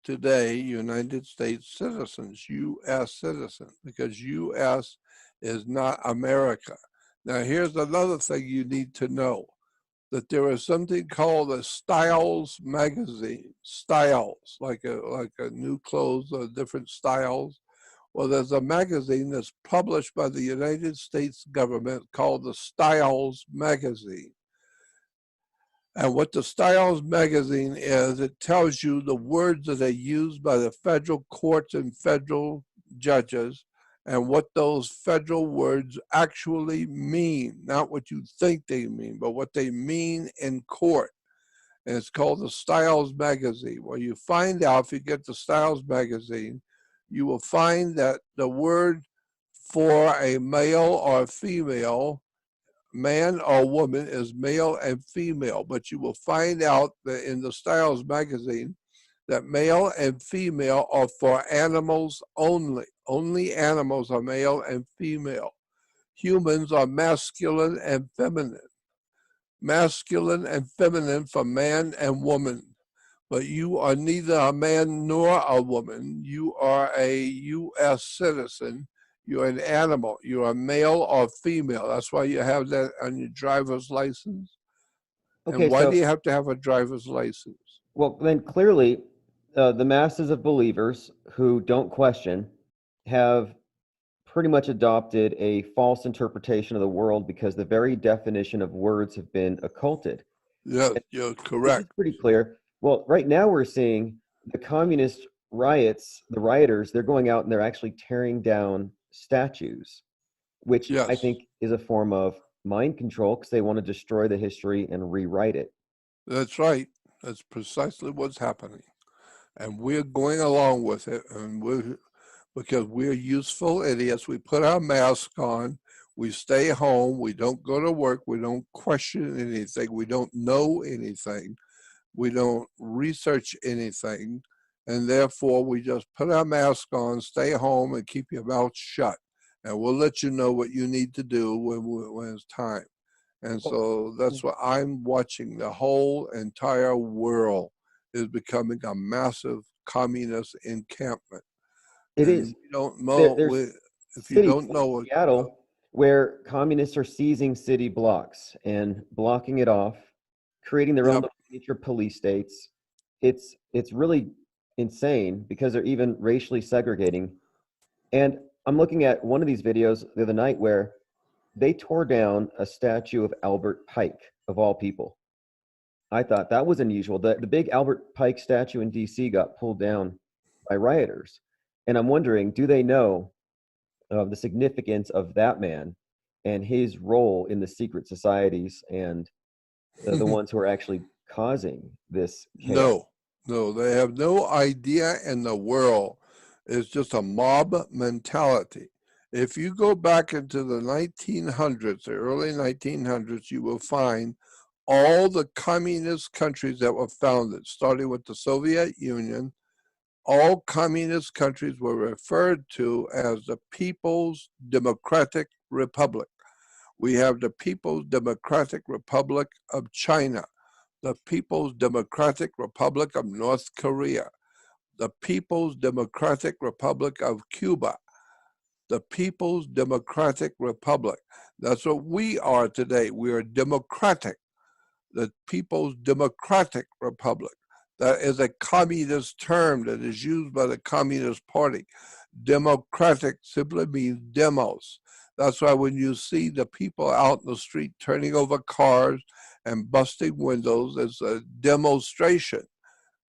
today United States citizens, U.S. citizens, because U.S. is not America. Now, here's another thing you need to know, that there is something called a styles magazine. Styles, like a new clothes or different styles. Well, there's a magazine that's published by the United States government called the Styles magazine. And what the Styles magazine is, it tells you the words that are used by the federal courts and federal judges and what those federal words actually mean, not what you think they mean, but what they mean in court. And it's called the Styles magazine. Well, you find out, if you get the Styles magazine, you will find that the word for a male or female, man or woman, is male and female. But you will find out that in the Styles magazine that male and female are for animals only. Only animals are male and female. Humans are masculine and feminine. Masculine and feminine for man and woman. But you are neither a man nor a woman. You are a U.S. citizen. You're an animal. You're a male or female. That's why you have that on your driver's license. And Okay, why do so you have to have a driver's license? well then clearly the masses of believers who don't question have pretty much adopted a false interpretation of the world because the very definition of words have been occulted. Yes, you're This is correct. pretty clear. Well, right now we're seeing the communist riots, the rioters, they're going out and they're actually tearing down statues, which I Yes, think is a form of mind control because they want to destroy the history and rewrite it. that's right. That's precisely what's happening. And we're going along with it. And because we're useful idiots. We put our mask on. We stay home. We don't go to work. We don't question anything. We don't know anything. We don't research anything. And therefore, we just put our mask on, stay home, and keep your mouth shut. And we'll let you know what you need to do when it's time. And Well, so that's what I'm watching. The whole entire world is becoming a massive communist encampment. it And is. we don't know, There's if you cities don't like know it, Seattle where communists are seizing city blocks and blocking it off, creating their own yep, little miniature police states. It's really insane because they're even racially segregating. And I'm looking at one of these videos the other night where they tore down a statue of Albert Pike, of all people. I thought that was unusual. The big Albert Pike statue in DC got pulled down by rioters. And I'm wondering, do they know the significance of that man and his role in the secret societies and the ones who are actually causing this chaos. No, they have no idea in the world. It's just a mob mentality. If you go back into the 1900s, the early 1900s, you will find all the communist countries that were founded, starting with the Soviet Union. All communist countries were referred to as the People's Democratic Republic. We have the People's Democratic Republic of China, the People's Democratic Republic of North Korea, the People's Democratic Republic of Cuba, the People's Democratic Republic. That's what we are today. We are democratic, the People's Democratic Republic. That is a communist term that is used by the Communist Party. Democratic simply means demos. That's why when you see the people out in the street turning over cars and busting windows, it's a demonstration.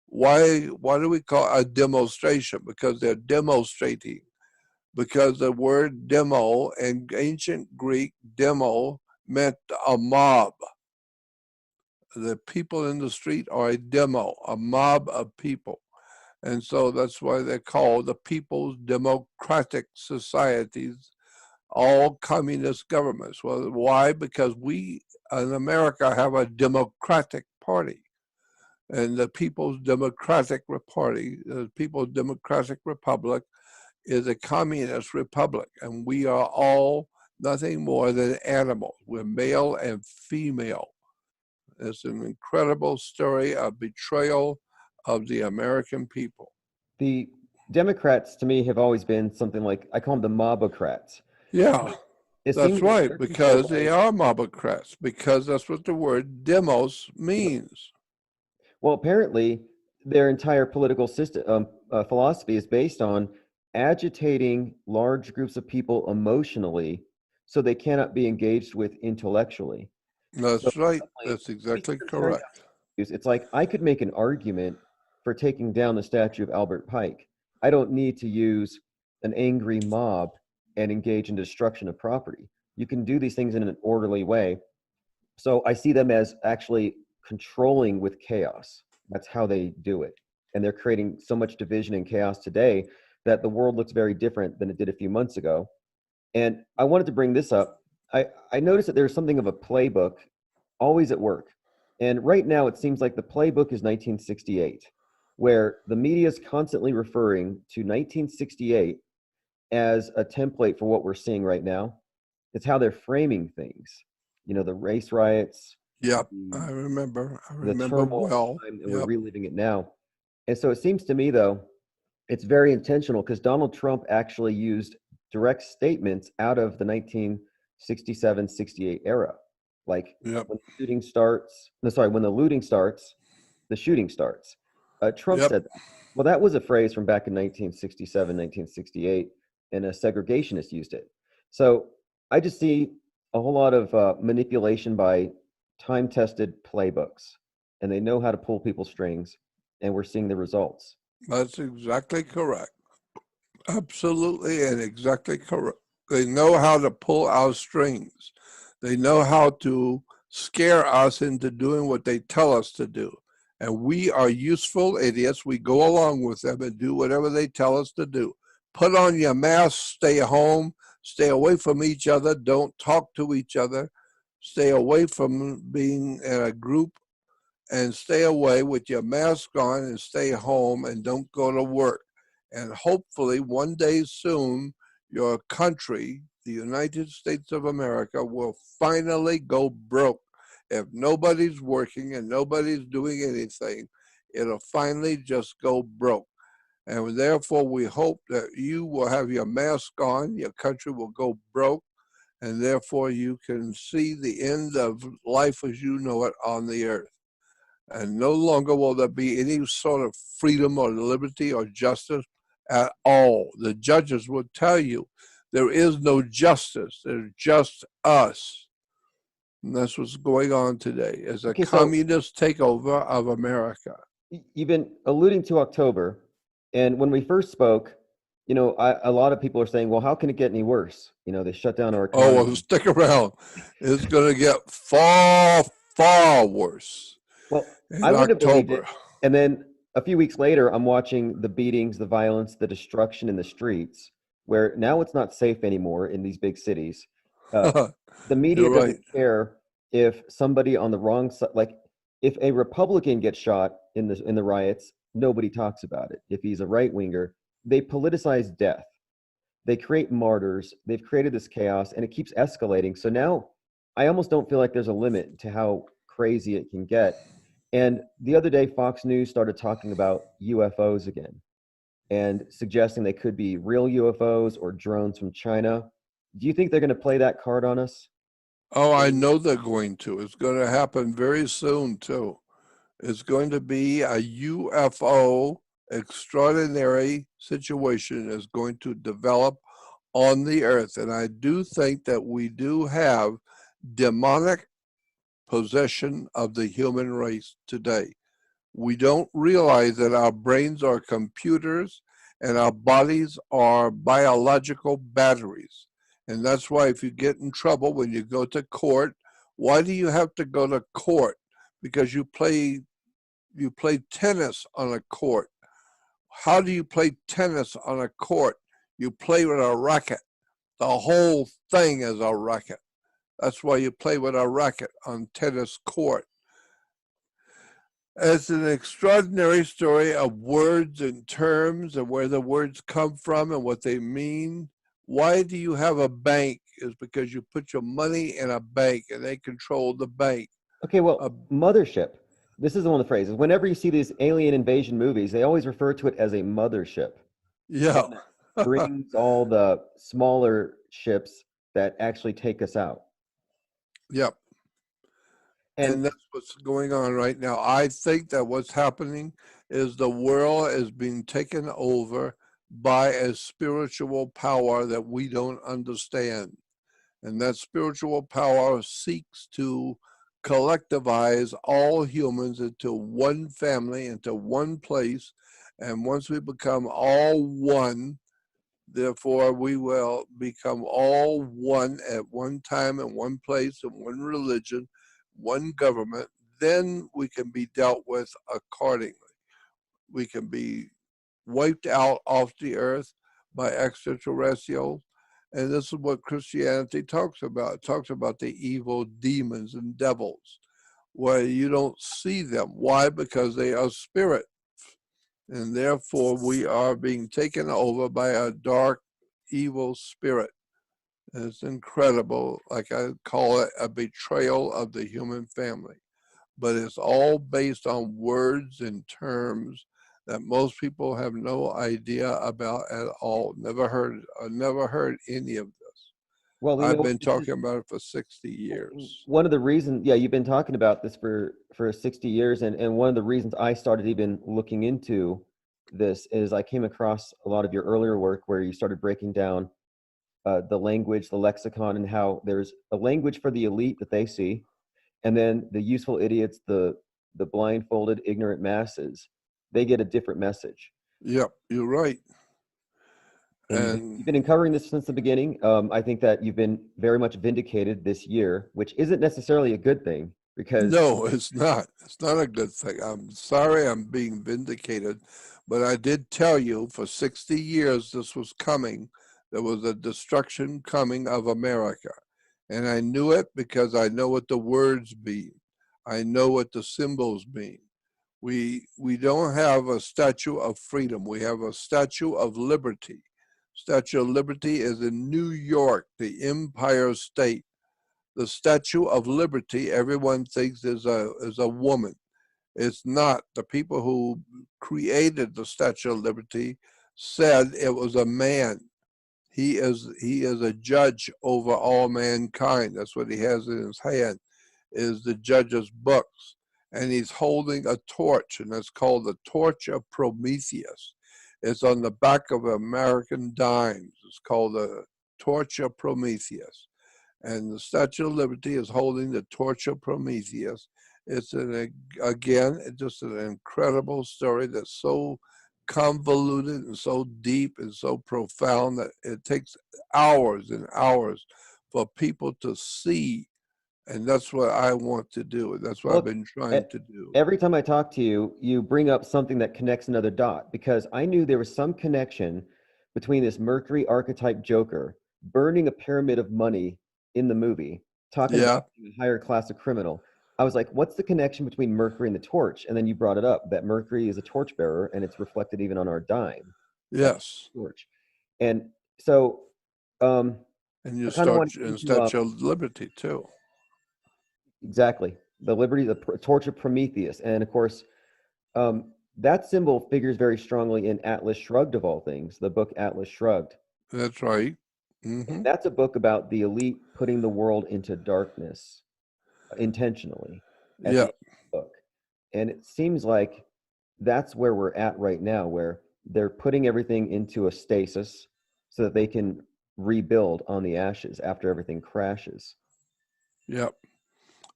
Why do we call it a demonstration? Because they're demonstrating. Because the word demo in ancient Greek, demo, meant a mob. The people in the street are a demo, a mob of people. And so that's why they're called the People's Democratic Societies, all communist governments. Well, why? Because we in America have a Democratic Party. And the People's Democratic Party, the People's Democratic Republic, is a communist republic. And we are all nothing more than animals. We're male and female. It's an incredible story of betrayal of the American people. The Democrats, to me, have always been something like, I call them the mobocrats. Yeah, It that's seems right, they're because controlled they by- are mobocrats, because that's what the word demos means. Well, apparently, their entire political system philosophy is based on agitating large groups of people emotionally so they cannot be engaged with intellectually. So That's right, suddenly, that's exactly they're turned down correct. issues. It's like I could make an argument for taking down the statue of Albert Pike. I don't need to use an angry mob and engage in destruction of property. You can do these things in an orderly way. So I see them as actually controlling with chaos. That's how they do it. And they're creating so much division and chaos today that the world looks very different than it did a few months ago. And I wanted to bring this up. I noticed that there's something of a playbook always at work. And right now, it seems like the playbook is 1968, where the media is constantly referring to 1968 as a template for what we're seeing right now. It's how they're framing things. You know, the race riots, Yep, the, I remember the turmoil at well. the time, and we're Yep, reliving it now. And so it seems to me, though, it's very intentional because Donald Trump actually used direct statements out of the 1967-68 era. Like yep, when the shooting starts, no, sorry, when the looting starts, the shooting starts. Trump yep. said that. Well, that was a phrase from back in 1967, 1968, and a segregationist used it. So I just see a whole lot of manipulation by time-tested playbooks, and they know how to pull people's strings, and we're seeing the results. That's exactly correct. Absolutely and exactly correct. They know how to pull our strings. They know how to scare us into doing what they tell us to do. And we are useful idiots. We go along with them and do whatever they tell us to do. Put on your mask, stay home, stay away from each other, don't talk to each other, stay away from being in a group, and stay away with your mask on and stay home and don't go to work. And hopefully one day soon, your country, the United States of America, will finally go broke. If nobody's working and nobody's doing anything, it'll finally just go broke. And therefore, we hope that you will have your mask on, your country will go broke, and therefore you can see the end of life as you know it on the earth. And no longer will there be any sort of freedom or liberty or justice at all. The judges will tell you there is no justice, there's just us. And that's what's going on today, is a Okay, so communist takeover of America. you've been alluding to October, and when we first spoke, a lot of people are saying, well, how can it get any worse? They shut down our Oh, well, economy. stick around. It's going to get far, far worse Well, I in wouldn't have believed October. it. And then a few weeks later, I'm watching the beatings, the violence, the destruction in the streets, where now it's not safe anymore in these big cities. Uh, the media You're doesn't right. care if somebody on the wrong side, like if a Republican gets shot in the riots, nobody talks about it. If he's a right winger, they politicize death. They create martyrs. They've created this chaos, and it keeps escalating. So now, I almost don't feel like there's a limit to how crazy it can get. And the other day, Fox News started talking about UFOs again and suggesting they could be real UFOs or drones from China. Do you think they're going to play that card on us? Oh, I know they're going to. It's going to happen very soon, too. It's going to be a UFO extraordinary situation is going to develop on the earth. And I do think that we do have demonic possession of the human race today. We don't realize that our brains are computers and our bodies are biological batteries. And that's why if you get in trouble when you go to court, why do you have to go to court? Because you play tennis on a court. How do you play tennis on a court? You play with a racket. The whole thing is a racket. That's why you play with a racket on tennis court. It's an extraordinary story of words and terms and where the words come from and what they mean. Why do you have a bank? Is because you put your money in a bank and they control the bank. Okay, Uh, well, mothership. This is one of the phrases. Whenever you see these alien invasion movies, they always refer to it as a mothership, the yeah. one that brings all the smaller ships that actually take us out. Yep. And And that's what's going on right now. I think that what's happening is the world is being taken over by a spiritual power that we don't understand. And that spiritual power seeks to collectivize all humans into one family, into one place. And once we become all one, therefore we will become all one at one time in one place in one religion, one government. Then we can be dealt with accordingly. We can be wiped out off the earth by extraterrestrials. And this is what Christianity talks about. It talks about the evil demons and devils, where you don't see them. Why? Because they are spirit. And therefore, we are being taken over by a dark, evil spirit. And it's incredible. Like I call it a betrayal of the human family. But it's all based on words and terms that most people have no idea about at all. Never heard any of this. well, I've been this is talking about it for 60 years. one of the reasons. Yeah, you've been talking about this for 60 years, and one of the reasons I started even looking into this is I came across a lot of your earlier work where you started breaking down the language, the lexicon, and how there's a language for the elite that they see, and then the useful idiots, the blindfolded, ignorant masses, they get a different message. Yep, you're right. And And you've been uncovering this since the beginning. I think that you've been very much vindicated this year, which isn't necessarily a good thing because no, it's not. It's not a good thing. I'm sorry I'm being vindicated, but I did tell you for 60 years this was coming. There was a destruction coming of America. And I knew it because I know what the words mean. I know what the symbols mean. We don't have a statue of freedom. We have a statue of liberty. Statue of Liberty is in New York, the Empire State. The Statue of Liberty, everyone thinks is a woman. It's not. The people who created the Statue of Liberty said it was a man. He is a judge over all mankind. That's what he has in his hand, is the judge's books. And he's holding a torch, and it's called the Torch of Prometheus. It's on the back of American dimes. It's called the Torch of Prometheus. And the Statue of Liberty is holding the Torch of Prometheus. It's again just an incredible story that's so convoluted and so deep and so profound that it takes hours and hours for people to see. And that's what I want to do. And that's what I've Look, been trying to do. every time I talk to you, you bring up something that connects another dot because I knew there was some connection between this Mercury archetype Joker burning a pyramid of money in the movie, talking Yeah, about being a higher class of criminal. I was like, what's the connection between Mercury and the torch? And then you brought it up that Mercury is a torchbearer and it's reflected even on our dime. That's yes. the torch. And so um, And you I kind of start want to and keep you up. Statue of Liberty too. Exactly. The liberty, torch of Prometheus. And of course, that symbol figures very strongly in Atlas Shrugged, of all things, the book Atlas Shrugged. That's right. And that's a book about the elite putting the world into darkness intentionally at the Yeah, end of the book. And it seems like that's where we're at right now, where they're putting everything into a stasis so that they can rebuild on the ashes after everything crashes. yeah. So,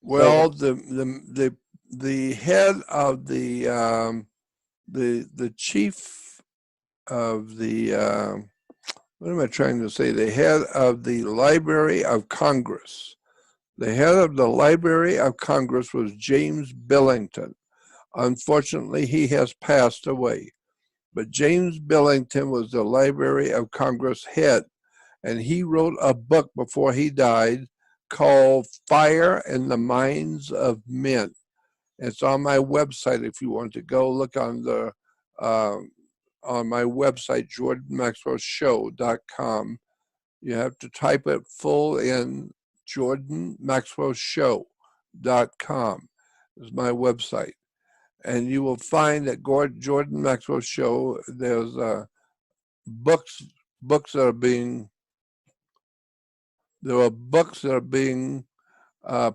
Well, the head of the chief of the what am I trying to say? The head of the Library of Congress. The head of the Library of Congress was James Billington. Unfortunately, he has passed away. But James Billington was the Library of Congress head, and he wrote a book before he died called Fire in the Minds of Men. It's on my website if you want to go look on my website, jordanmaxwellshow.com. You have to type it full in, jordanmaxwellshow.com is my website. And you will find that Jordan Maxwell Show, there's books that are being, there are books that are being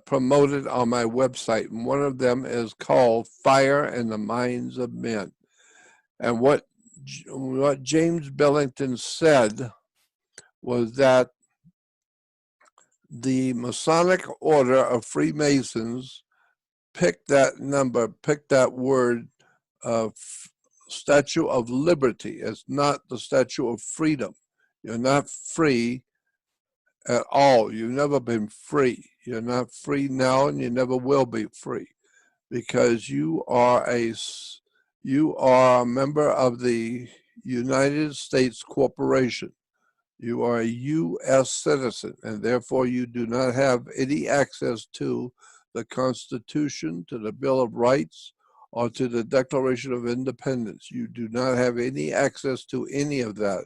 promoted on my website. And one of them is called Fire in the Minds of Men. And what James Billington said was that the Masonic Order of Freemasons picked that number, picked that word, Statue of Liberty. It's not the Statue of Freedom. You're not free at all. You've never been free. You're not free now, and you never will be free, because you are a member of the United States Corporation. You are a U.S. citizen, and therefore you do not have any access to the Constitution, to the Bill of Rights, or to the Declaration of Independence. You do not have any access to any of that.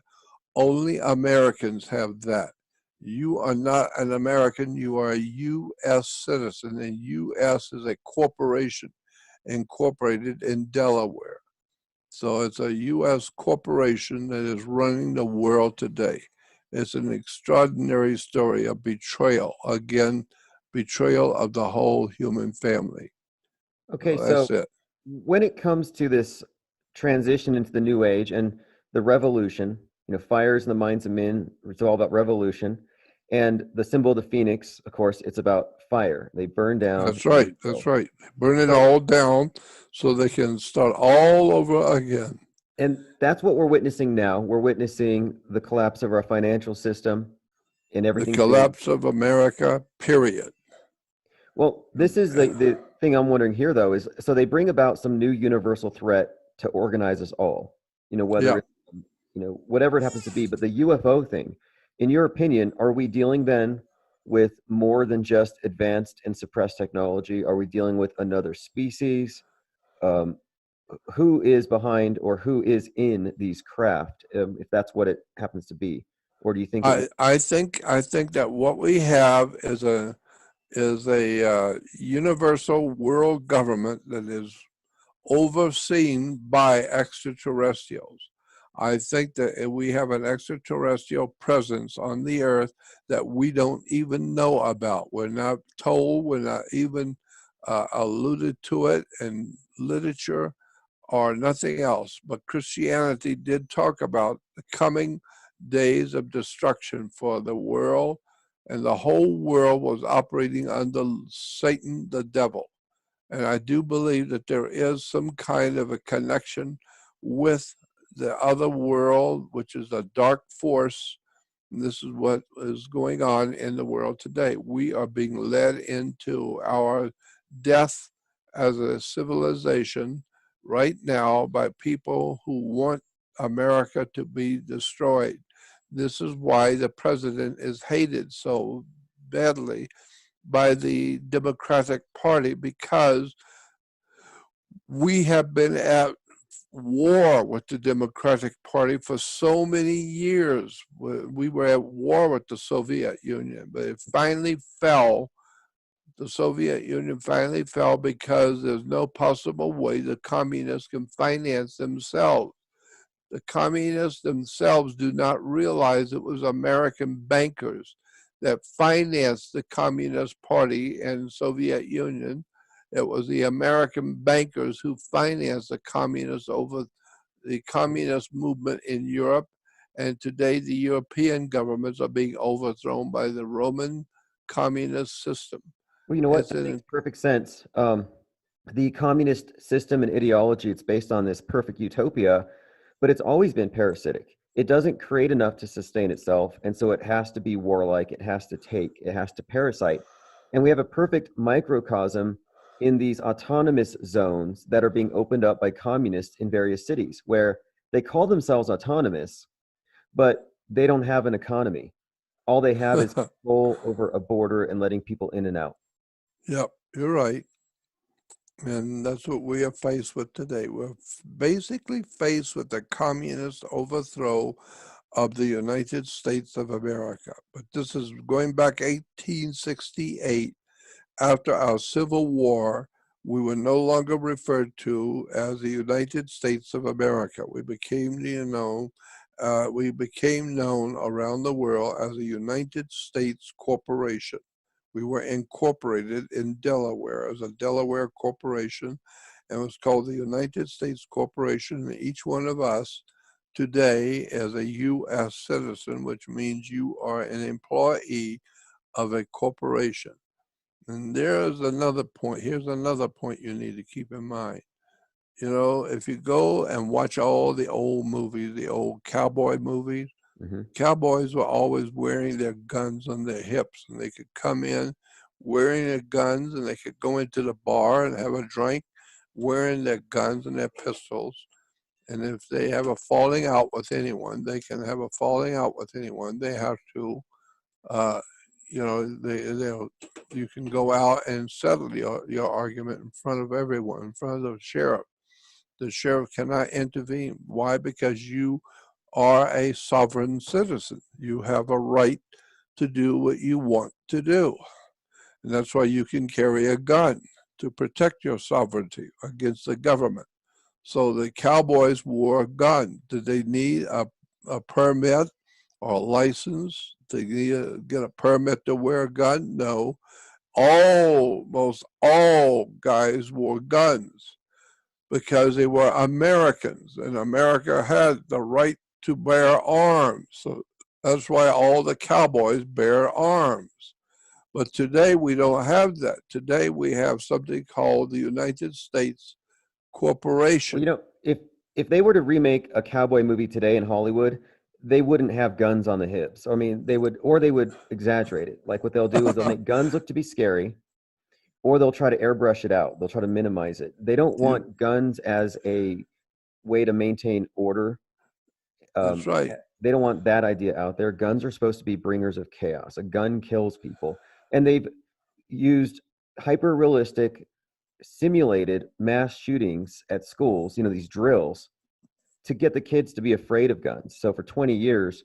Only Americans have that. You are not an American, you are a U.S. citizen, and U.S. is a corporation incorporated in Delaware. So it's a U.S. corporation that is running the world today. It's an extraordinary story of betrayal. Again, betrayal of the whole human family. okay, So so that's it. when it comes to this transition into the new age and the revolution, fires in the minds of men, it's all about revolution. And the symbol of the phoenix, of course, it's about fire. They burn down That's and right. That's rebuild. right. Burn it So, all down so they can start all over again. and that's what we're witnessing now. We're witnessing the collapse of our financial system and The everything's being. collapse of America, period. Well, this is the thing I'm wondering here, though, is so they bring about some new universal threat to organize us all, whether Yeah. it's, whatever it happens to be. But the UFO thing, in your opinion, are we dealing then with more than just advanced and suppressed technology? Are we dealing with another species? Um, who is behind or who is in these craft, if that's what it happens to be? Or do you think it? I think that what we have is a universal world government that is overseen by extraterrestrials. I think that we have an extraterrestrial presence on the earth that we don't even know about. We're not told, we're not even alluded to it in literature or nothing else. But Christianity did talk about the coming days of destruction for the world, and the whole world was operating under Satan, the devil. And I do believe that there is some kind of a connection with the other world, which is a dark force. And this is what is going on in the world today. We are being led into our death as a civilization right now by people who want America to be destroyed. This is why the president is hated so badly by the Democratic Party, because we have been at war with the Democratic Party for so many years. We were at war with the Soviet Union, but it finally fell. The Soviet Union finally fell because there's no possible way the communists can finance themselves. The communists themselves do not realize it was American bankers that financed the Communist Party and Soviet Union. It was the American bankers who financed the communists over the communist movement in Europe. And today the European governments are being overthrown by the Roman communist system. Well, you know what? That makes perfect sense. The communist system and ideology, it's based on this perfect utopia, but it's always been parasitic. It doesn't create enough to sustain itself, and so it has to be warlike, it has to take, it has to parasite. And we have a perfect microcosm in these autonomous zones that are being opened up by communists in various cities, where they call themselves autonomous, but they don't have an economy. All they have is control over a border and letting people in and out. Yep, you're right. And that's what we are faced with today. We're basically faced with the communist overthrow of the United States of America. But this is going back 1868. After our Civil War, we were no longer referred to as the United States of America. We became known around the world as a United States Corporation. We were incorporated in Delaware as a Delaware corporation, and it was called the United States Corporation. And each one of us today is a U.S. citizen, which means you are an employee of a corporation. And there's another point. Here's another point you need to keep in mind. You know, if you go and watch all the old movies, the old cowboy movies, cowboys were always wearing their guns on their hips, and they could come in wearing their guns, and they could go into the bar and have a drink wearing their guns and their pistols. And if they have a falling out with anyone, they can have a falling out with anyone. They have to, you can go out and settle your argument in front of everyone, in front of the sheriff. The sheriff cannot intervene. Why? Because you are a sovereign citizen. You have a right to do what you want to do. And that's why you can carry a gun, to protect your sovereignty against the government. So the cowboys wore a gun. Did they need a permit or a license? Did they get a permit to wear a gun? No. Almost all guys wore guns because they were Americans, and America had the right to bear arms. So that's why all the cowboys bear arms. But today we don't have that. Today we have something called the United States Corporation. Well, you know, if they were to remake a cowboy movie today in Hollywood, they wouldn't have guns on the hips. I mean, they would exaggerate it. Like what they'll do is they'll make guns look to be scary, or they'll try to airbrush it out. They'll try to minimize it. They don't want guns as a way to maintain order. That's right. They don't want that idea out there. Guns are supposed to be bringers of chaos. A gun kills people. And they've used hyper-realistic, simulated mass shootings at schools, these drills, to get the kids to be afraid of guns. So for 20 years,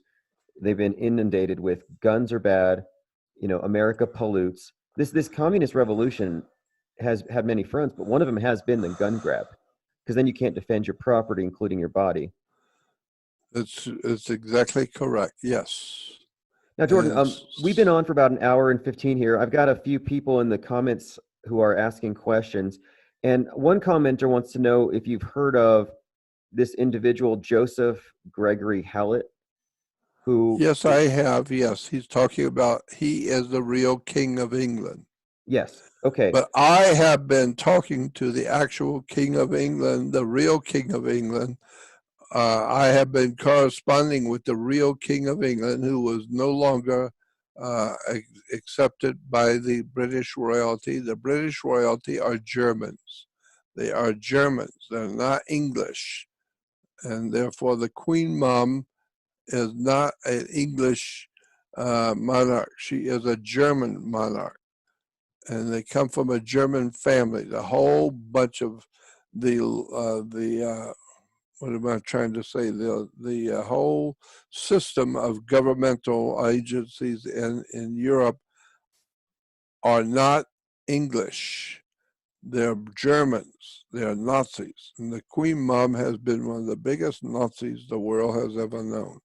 they've been inundated with guns are bad, America pollutes. This communist revolution has had many fronts, but one of them has been the gun grab, because then you can't defend your property, including your body. It's exactly correct. Yes. Now, Jordan, we've been on for about an hour and 15 here. I've got a few people in the comments who are asking questions. And one commenter wants to know if you've heard of this individual, Joseph Gregory Hallett, who... Yes, I have. Yes. He's talking about he is the real king of England. Yes. Okay. But I have been talking to the actual king of England, the real king of England, I have been corresponding with the real King of England, who was no longer accepted by the British royalty. The British royalty are Germans. They are Germans. They're not English. And therefore, the Queen Mom is not an English monarch. She is a German monarch. And they come from a German family. The whole bunch of what am I trying to say? The whole system of governmental agencies in Europe are not English. They're Germans. They're Nazis. And the Queen Mom has been one of the biggest Nazis the world has ever known.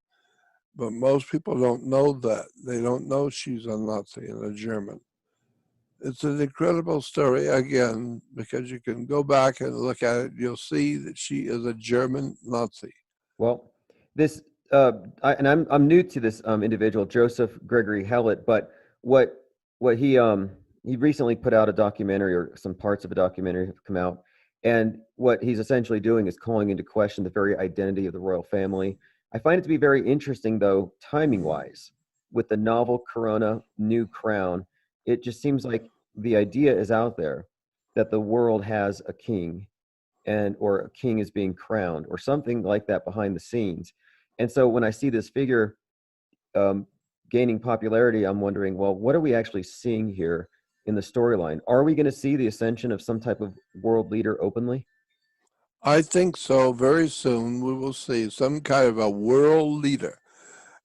But most people don't know that. They don't know she's a Nazi and a German. It's an incredible story, again, because you can go back and look at it. You'll see that she is a German Nazi. Well, this and I'm new to this individual, Joseph Gregory Hallett, but what he recently put out a documentary, or some parts of a documentary have come out, and what he's essentially doing is calling into question the very identity of the royal family. I find it to be very interesting, though, timing wise, with the novel Corona New Crown. It just seems like the idea is out there that the world has a king, and or a king is being crowned or something like that behind the scenes. And so when I see this figure gaining popularity, I'm wondering, well, what are we actually seeing here in the storyline? Are we going to see the ascension of some type of world leader openly? I think so. Very soon we will see some kind of a world leader,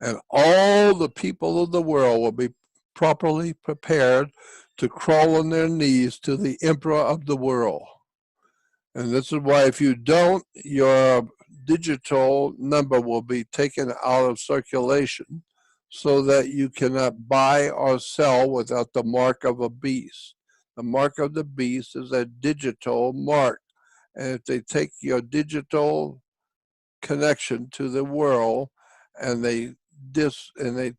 and all the people of the world will be properly prepared to crawl on their knees to the emperor of the world. And this is why, if you don't, your digital number will be taken out of circulation so that you cannot buy or sell without the mark of a beast. The mark of the beast is a digital mark. And if they take your digital connection to the world and they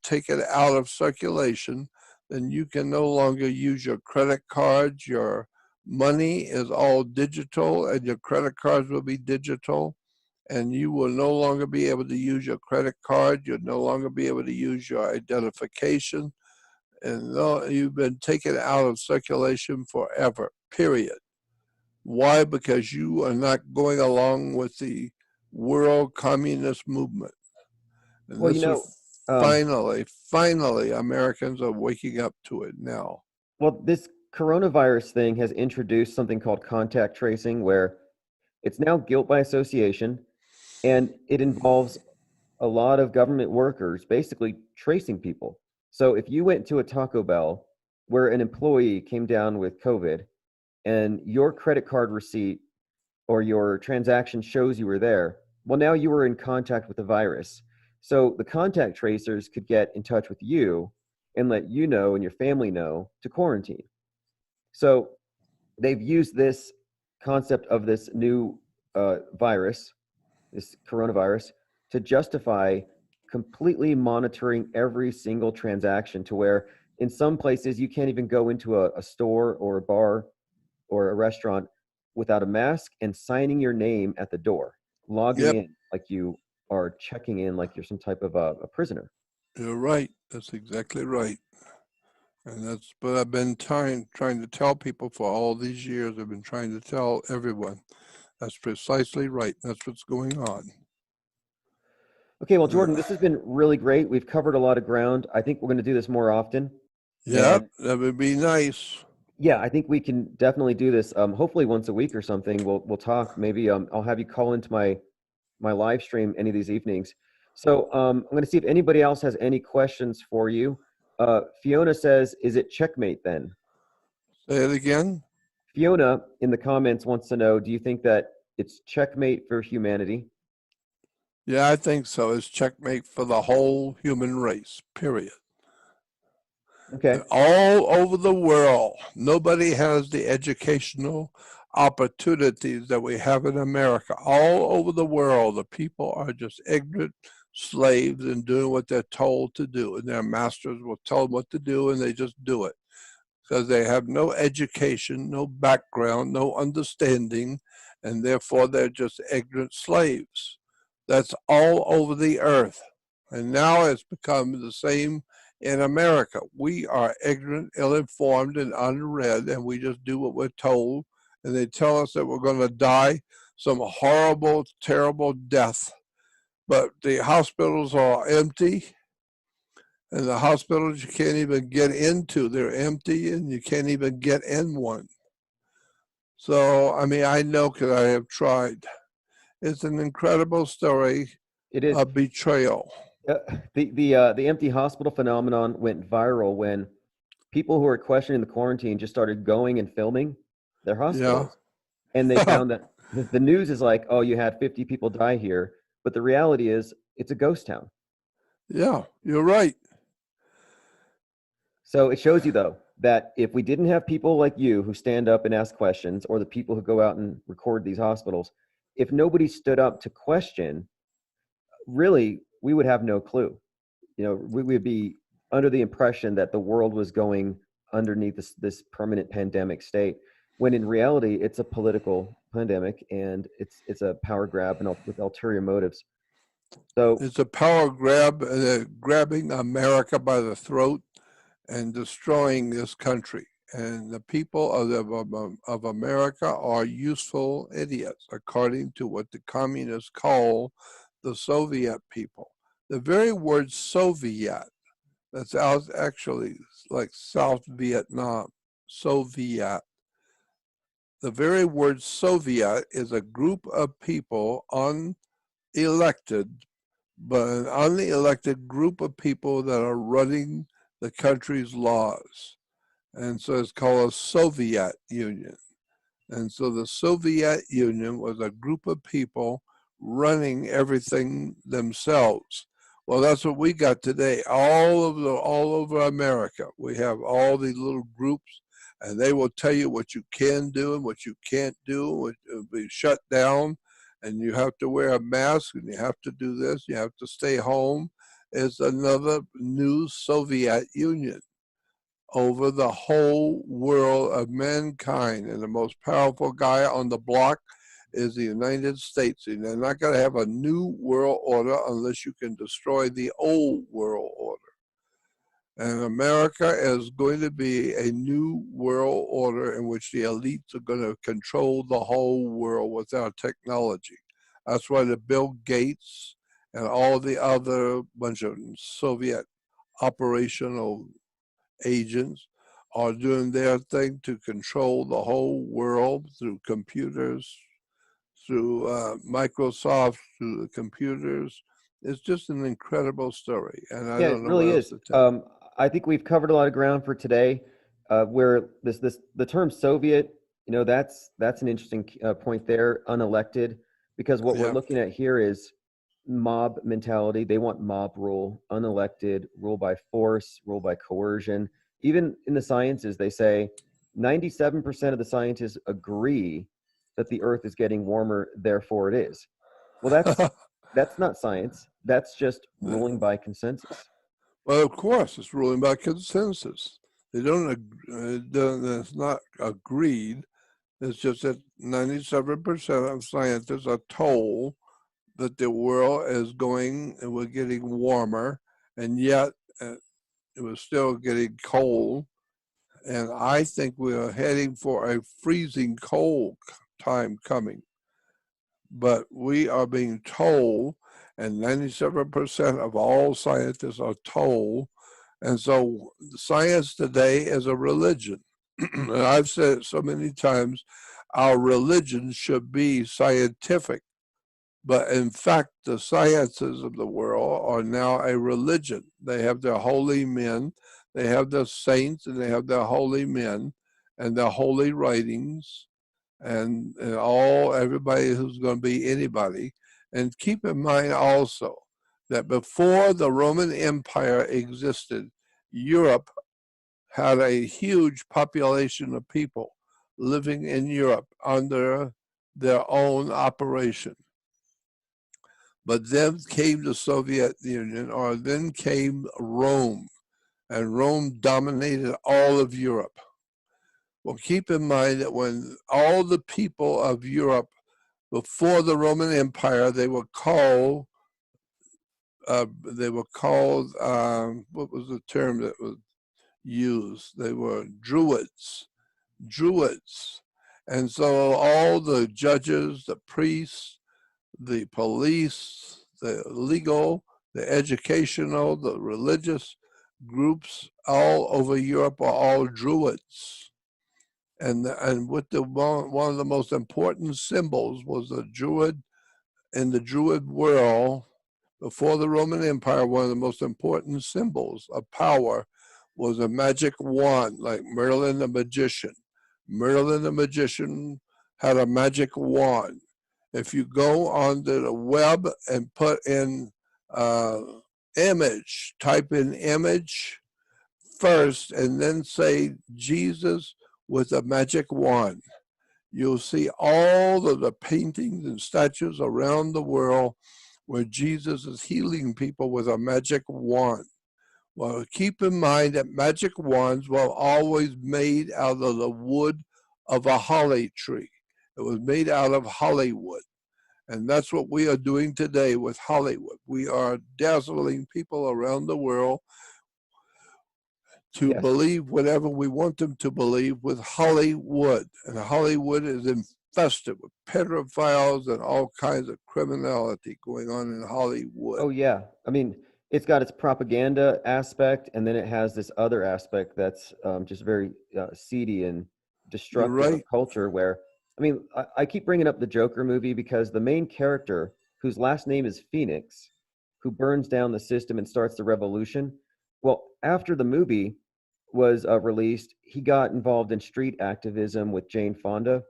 take it out of circulation, then you can no longer use your credit cards. Your money is all digital, and your credit cards will be digital, and you will no longer be able to use your credit card. You'll no longer be able to use your identification, and you've been taken out of circulation forever, period. Why? Because you are not going along with the world communist movement. And Well, this is finally, Americans are waking up to it now. well, this coronavirus thing has introduced something called contact tracing, where it's now guilt by association, and it involves a lot of government workers basically tracing people. So if you went to a Taco Bell where an employee came down with COVID, and your credit card receipt or your transaction shows you were there, well, now you were in contact with the virus. So the contact tracers could get in touch with you and let you know and your family know to quarantine. So they've used this concept of this new virus, this coronavirus, to justify completely monitoring every single transaction, to where in some places you can't even go into a store or a bar or a restaurant without a mask and signing your name at the door, logging Yep, in like you are checking in like you're some type of a prisoner. you're right. That's exactly right. And that's what I've been trying to tell people for all these years. I've been trying to tell everyone. That's precisely right. That's what's going on. Okay, well, Jordan, this has been really great. We've covered a lot of ground. I think we're going to do this more often. Yep, And that would be nice. yeah, I think we can definitely do this. Hopefully once a week or something. We'll talk. Maybe I'll have you call into my live stream any of these evenings. So I'm going to see if anybody else has any questions for you. Fiona says, "Is it checkmate then?" Say it again. Fiona in the comments wants to know, do you think that it's checkmate for humanity? Yeah, I think so. It's checkmate for the whole human race, period. Okay. All over the world, nobody has the educational opportunities that we have in America. All over the world, the people are just ignorant slaves and doing what they're told to do. And their masters will tell them what to do, and they just do it because they have no education, no background, no understanding, and therefore they're just ignorant slaves. That's all over the earth. And now it's become the same in America. We are ignorant, ill-informed, and unread, and we just do what we're told. And they tell us that we're going to die some horrible, terrible death. But the hospitals are empty, and the hospitals you can't even get into. They're empty, and you can't even get in one. So, I mean, I know because I have tried. It's an incredible story It is. of betrayal. The empty hospital phenomenon went viral when people who were questioning the quarantine just started going and filming their Yeah. hospitals, and they found that the news is like, oh, you had 50 people die here, but the reality is it's a ghost town. Yeah, you're right. So it shows you, though, that if we didn't have people like you who stand up and ask questions, or the people who go out and record these hospitals, if nobody stood up to question, really, we would have no clue. You know, we would be under the impression that the world was going underneath this permanent pandemic state, when in reality, it's a political pandemic and it's a power grab and with ulterior motives. So It's a power grab, grabbing America by the throat and destroying this country. And the people of America are useful idiots, according to what the communists call the Soviet people. The very word Soviet, that's actually like South Vietnam, Soviet. The very word Soviet is a group of people unelected, but an unelected group of people that are running the country's laws. And so it's called a Soviet Union. And so the Soviet Union was a group of people running everything themselves. Well, that's what we got today. All over America, we have all these little groups, and they will tell you what you can do and what you can't do. What will be shut down, and you have to wear a mask, and you have to do this. You have to stay home. It's another new Soviet Union over the whole world of mankind. And the most powerful guy on the block is the United States. And they're not going to have a new world order unless you can destroy the old world order. And America is going to be a new world order in which the elites are going to control the whole world with our technology. That's why the Bill Gates and all the other bunch of Soviet operational agents are doing their thing to control the whole world through computers, through Microsoft, through the computers. It's just an incredible story, and I yeah, don't it know what really else is. to tell you. I think we've covered a lot of ground for today. Where the term Soviet, you know, that's an interesting point there, unelected, because what we're Yeah, looking at here is mob mentality. They want mob rule, unelected, rule by force, rule by coercion. Even in the sciences, they say 97% of the scientists agree that the Earth is getting warmer, therefore it is. Well, that's not science. That's just ruling by consensus. well, of course, it's ruling by consensus. They don't. It's not agreed. It's just that 97% of scientists are told that the world is going and we're getting warmer, and yet it was still getting cold. And I think we are heading for a freezing cold time coming. But we are being told, and 97% of all scientists are told. And so science today is a religion. And I've said it so many times, our religion should be scientific. But in fact, the sciences of the world are now a religion. They have their holy men, they have their saints, and they have their holy men and their holy writings, and all everybody who's going to be anybody. And keep in mind also that before the Roman Empire existed, Europe had a huge population of people living in Europe under their own operation. But then came the Soviet Union, or then came Rome, and Rome dominated all of Europe. Well, keep in mind that when all the people of Europe before the Roman Empire, they were called, what was the term that was used? They were Druids. And so all the judges, the priests, the police, the legal, the educational, the religious groups all over Europe are all Druids. And with one of the most important symbols was the Druid. In the Druid world, before the Roman Empire, one of the most important symbols of power was a magic wand, like Merlin the magician. Merlin the magician had a magic wand. If you go onto the web and put in image, type in image first, and then say Jesus with a magic wand, you'll see all of the paintings and statues around the world where Jesus is healing people with a magic wand. Well, keep in mind that magic wands were always made out of the wood of a holly tree. It was made out of Hollywood. And that's what we are doing today with Hollywood. We are dazzling people around the world to believe whatever we want them to believe with Hollywood. And Hollywood is infested with pedophiles and all kinds of criminality going on in Hollywood. Oh, yeah. I mean, it's got its propaganda aspect, and then it has this other aspect that's just very seedy and destructive of culture where, I mean, I keep bringing up the Joker movie because the main character, whose last name is Phoenix, who burns down the system and starts the revolution, well, after the movie was released, he got involved in street activism with Jane Fonda,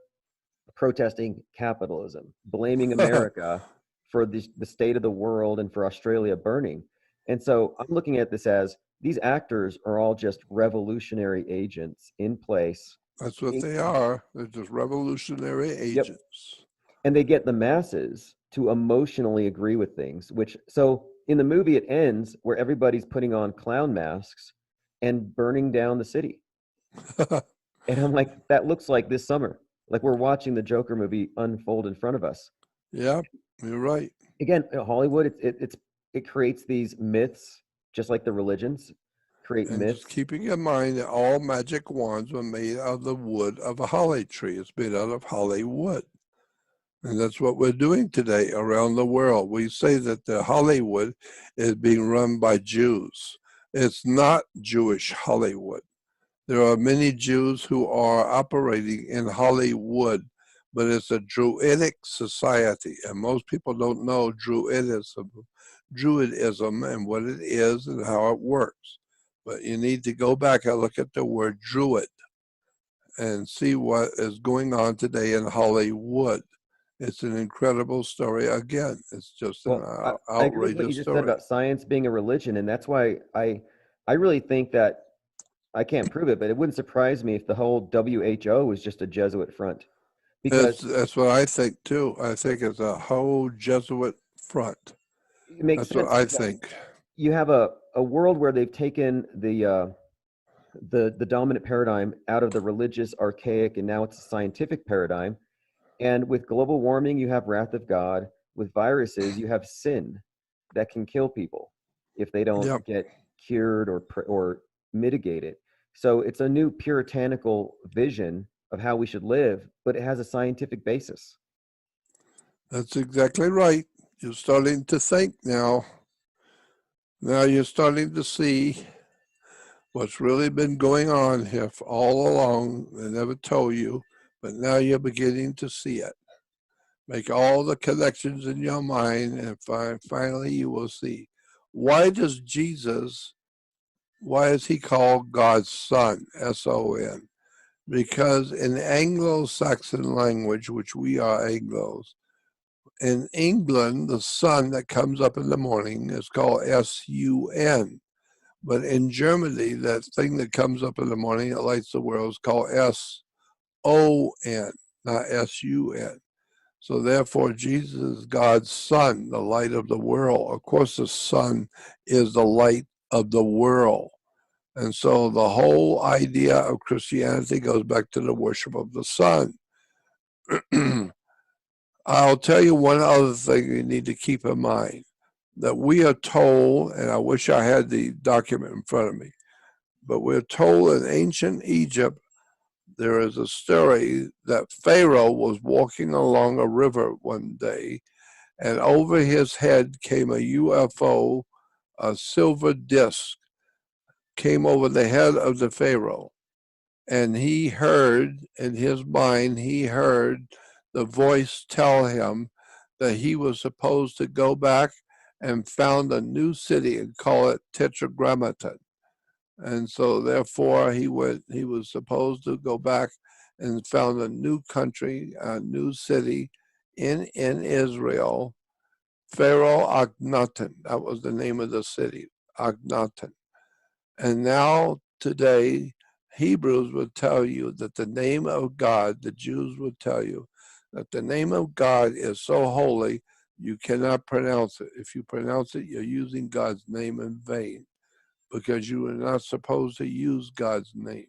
protesting capitalism, blaming America for the state of the world and for Australia burning. And so I'm looking at this as these actors are all just revolutionary agents in place. That's what they are. They're just revolutionary agents. Yep. And they get the masses to emotionally agree with things, which, so in the movie, it ends where everybody's putting on clown masks and burning down the city. And I'm like, that looks like this summer. Like we're watching the Joker movie unfold in front of us. Yeah, you're right. Again, Hollywood, it creates these myths, just like the religions create myths. Just keeping in mind that all magic wands were made out of the wood of a holly tree. It's made out of Hollywood. And that's what we're doing today around the world. We say that the Hollywood is being run by Jews. It's not Jewish Hollywood. There are many Jews who are operating in Hollywood, but it's a Druidic society. And most people don't know Druidism and what it is and how it works. But you need to go back and look at the word Druid and see what is going on today in Hollywood. It's an incredible story. Again, it's just an outrageous I agree with what you just story. said about science being a religion, and that's why I really think that, I can't prove it, but it wouldn't surprise me if the whole WHO was just a Jesuit front. Because that's what I think too. I think it's a whole Jesuit front. It makes That's sense. what I think. You have a world where they've taken the dominant paradigm out of the religious, archaic, and now it's a scientific paradigm. And with global warming, you have wrath of God. With viruses, you have sin that can kill people if they don't get cured or mitigated. So it's a new puritanical vision of how we should live, but it has a scientific basis. That's exactly right. You're starting to think now. Now you're starting to see what's really been going on here for all along. They never told you, but now you're beginning to see it. Make all the connections in your mind, and finally you will see. Why is he called God's Son, S-O-N? Because in Anglo-Saxon language, which we are Anglos, in England, the sun that comes up in the morning is called S-U-N. But in Germany, that thing that comes up in the morning that lights the world is called S-O-N, not S-U-N. So therefore, Jesus is God's Son, the light of the world. Of course, the sun is the light of the world. And so the whole idea of Christianity goes back to the worship of the sun. I'll tell you one other thing you need to keep in mind that we are told, and I wish I had the document in front of me, but we're told in ancient Egypt there is a story that Pharaoh was walking along a river one day, and over his head came a UFO, a silver disc came over the head of the Pharaoh. And he heard, in his mind, he heard the voice tell him that he was supposed to go back and found a new city and call it Tetragrammaton. And so therefore he was supposed to go back and found a new country, a new city in Israel, Pharaoh Akhenaten. That was the name of the city, Akhenaten. And now today, Hebrews would tell you that the name of God, the Jews would tell you that the name of God is so holy you cannot pronounce it. If you pronounce it, you're using God's name in vain because you are not supposed to use God's name.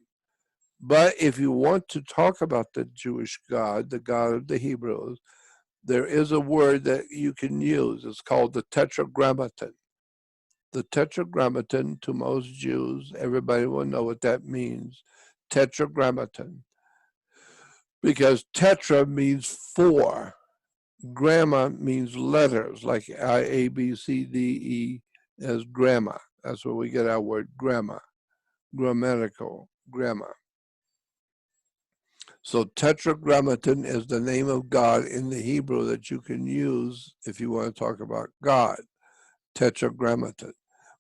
But if you want to talk about the Jewish God, the God of the Hebrews, there is a word that you can use. It's called the Tetragrammaton. The Tetragrammaton, to most Jews, everybody will know what that means. Tetragrammaton. Because tetra means four. Gramma means letters, like I, A, B, C, D, E as gramma. That's where we get our word gramma, grammatical, gramma. So Tetragrammaton is the name of God in the Hebrew that you can use if you want to talk about God. Tetragrammaton.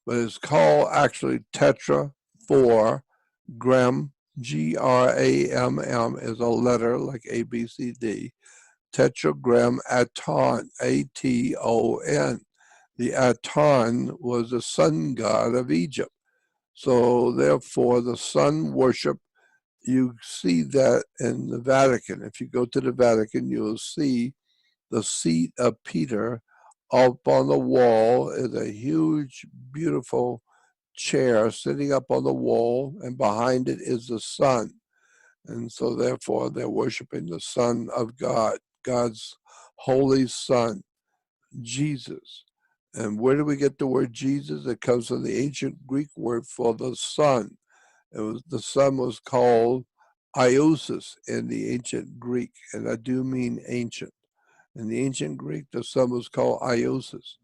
But it's called actually tetra four gram, Gramm is a letter like A, B, C, D. Tetragrammaton, Aton. The Aton was the sun god of Egypt. So therefore the sun worship, you see that in the Vatican. If you go to the Vatican, you'll see the seat of Peter. Up on the wall is a huge, beautiful chair sitting up on the wall, and behind it is the sun. And so, therefore, they're worshiping the Son of God, God's holy Son, Jesus. And where do we get the word Jesus? It comes from the ancient Greek word for the sun. The sun was called Iosis in the ancient Greek, and I do mean ancient. In the ancient Greek, the sun was called Iosis,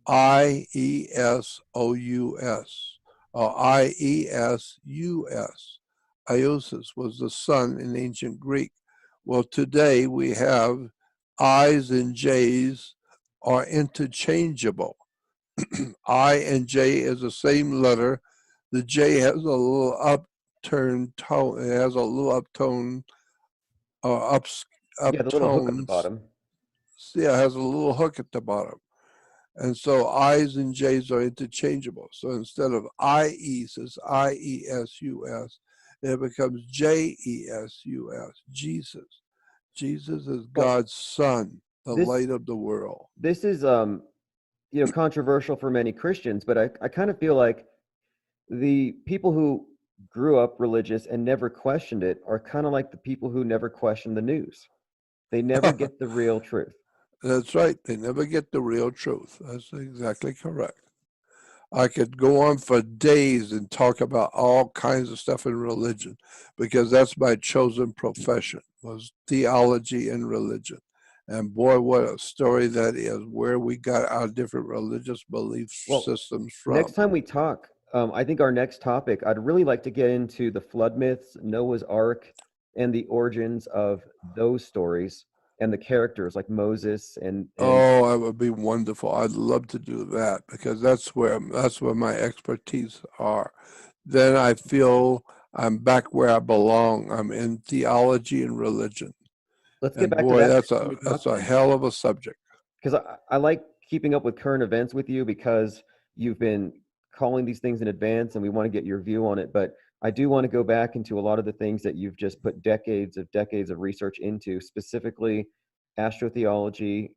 Iesous, or Iesus. Iosis was the sun in ancient Greek. Well, today we have I's and J's are interchangeable. I and J is the same letter. The J has a little upturned tone. It has a little uptone or Yeah, the little hook on the uptones. bottom. Yeah, it has a little hook at the bottom. And so I's and J's are interchangeable. So instead of Iesus, Iesus, it becomes Jesus, Jesus. Jesus is Well, God's son, the this light of the world. this is controversial for many Christians, but I kind of feel like the people who grew up religious and never questioned it are kind of like the people who never question the news. They never get the real truth. That's right. They never get the real truth. That's exactly correct. I could go on for days and talk about all kinds of stuff in religion because that's my chosen profession was theology and religion. And boy, what a story that is, where we got our different religious belief Well, systems next from. time we talk, I think our next topic, I'd really like to get into the flood myths, Noah's Ark, and the origins of those stories and the characters like Moses and Oh, that would be wonderful. I'd love to do that because that's where my expertise are. Then I feel I'm back where I belong. I'm in theology and religion. let's get And back to boy, that that's next time a we talk that's a then. hell of a subject. Because I like keeping up with current events with you because you've been calling these things in advance and we want to get your view on it. But I do want to go back into a lot of the things that you've just put decades of research into, specifically astrotheology,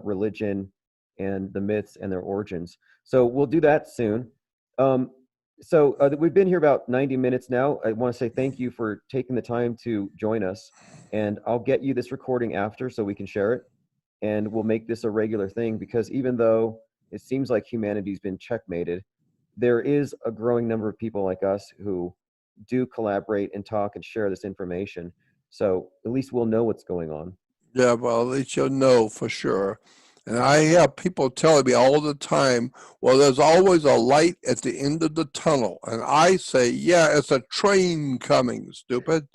religion, and the myths and their origins. So we'll do that soon. Um, we've been here about 90 minutes now. I want to say thank you for taking the time to join us. And I'll get you this recording after so we can share it. and we'll make this a regular thing, because even though it seems like humanity's been checkmated, there is a growing number of people like us who do collaborate and talk and share this information. So at least we'll know what's going on. Yeah, well, at least you'll know for sure. And I have people telling me all the time, well, there's always a light at the end of the tunnel. And I say, yeah, it's a train coming, stupid.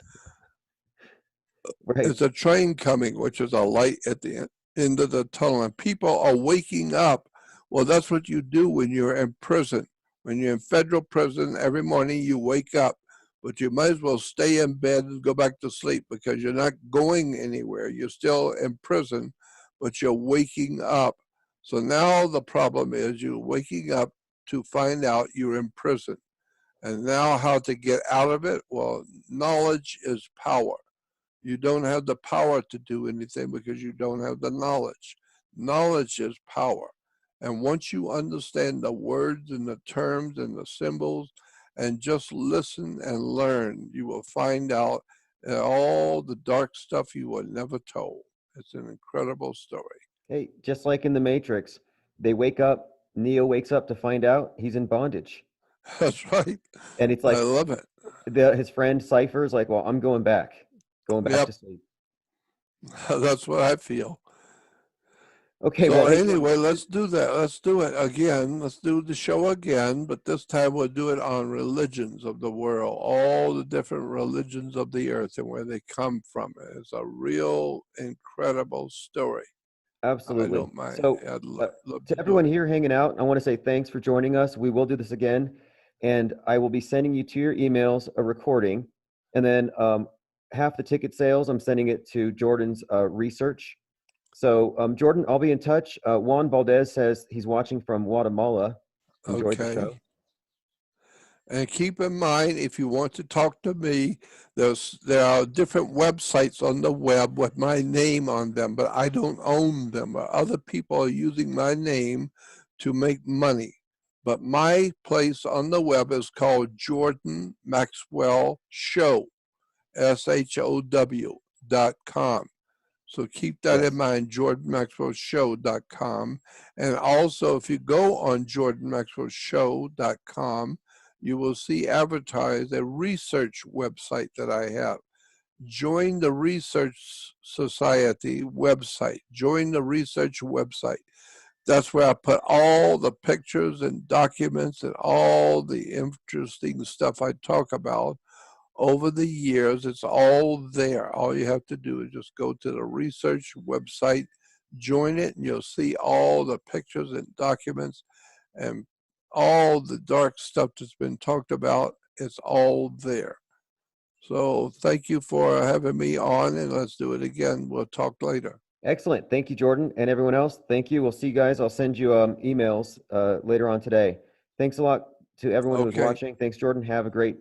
Right. It's a train coming, which is a light at the end of the tunnel. And people are waking up. Well, that's what you do when you're in prison. When you're in federal prison, every morning you wake up, but you might as well stay in bed and go back to sleep, because you're not going anywhere. You're still in prison, but you're waking up. So now the problem is you're waking up to find out you're in prison. And now how to get out of it? Well, knowledge is power. You don't have the power to do anything because you don't have the knowledge. Knowledge is power. And once you understand the words and the terms and the symbols and just listen and learn, you will find out all the dark stuff you were never told. It's an incredible story. Hey, just like in the Matrix, they wake up, Neo wakes up to find out he's in bondage. That's right. And it's I like love it. his friend Cypher is like, well, I'm going back Yep. to sleep. That's what I feel. Okay, So well, hey, anyway, let's do that. Let's do it again. Let's do the show again, but this time we'll do it on religions of the world, all the different religions of the earth and where they come from. It's a real incredible story. I absolutely. don't mind. So, I'd love to to do everyone it. here hanging out, I want to say thanks for joining us. We will do this again, and I will be sending you to your emails a recording, and then half the ticket sales, I'm sending it to Jordan's research. So, Jordan, I'll be in touch. Juan Valdez says he's watching from Guatemala. Enjoyed the show. Okay. And keep in mind, if you want to talk to me, there are different websites on the web with my name on them, but I don't own them. Other people are using my name to make money. But my place on the web is called Jordan Maxwell Show, SHOW.com. So keep that in mind, jordanmaxwellshow.com. And also, if you go on jordanmaxwellshow.com, you will see advertised a research website that I have. Join the Research Society website. Join the research website. That's where I put all the pictures and documents and all the interesting stuff I talk about over the years. It's all there. All you have to do is just go to the research website, join it, and you'll see all the pictures and documents and all the dark stuff that's been talked about. It's all there. So thank you for having me on, and let's do it again. We'll talk later. Excellent. Thank you, Jordan, and everyone else. Thank you. We'll see you guys. I'll send you emails later on today. Thanks a lot to everyone who was Okay. watching. Thanks, Jordan. Have a great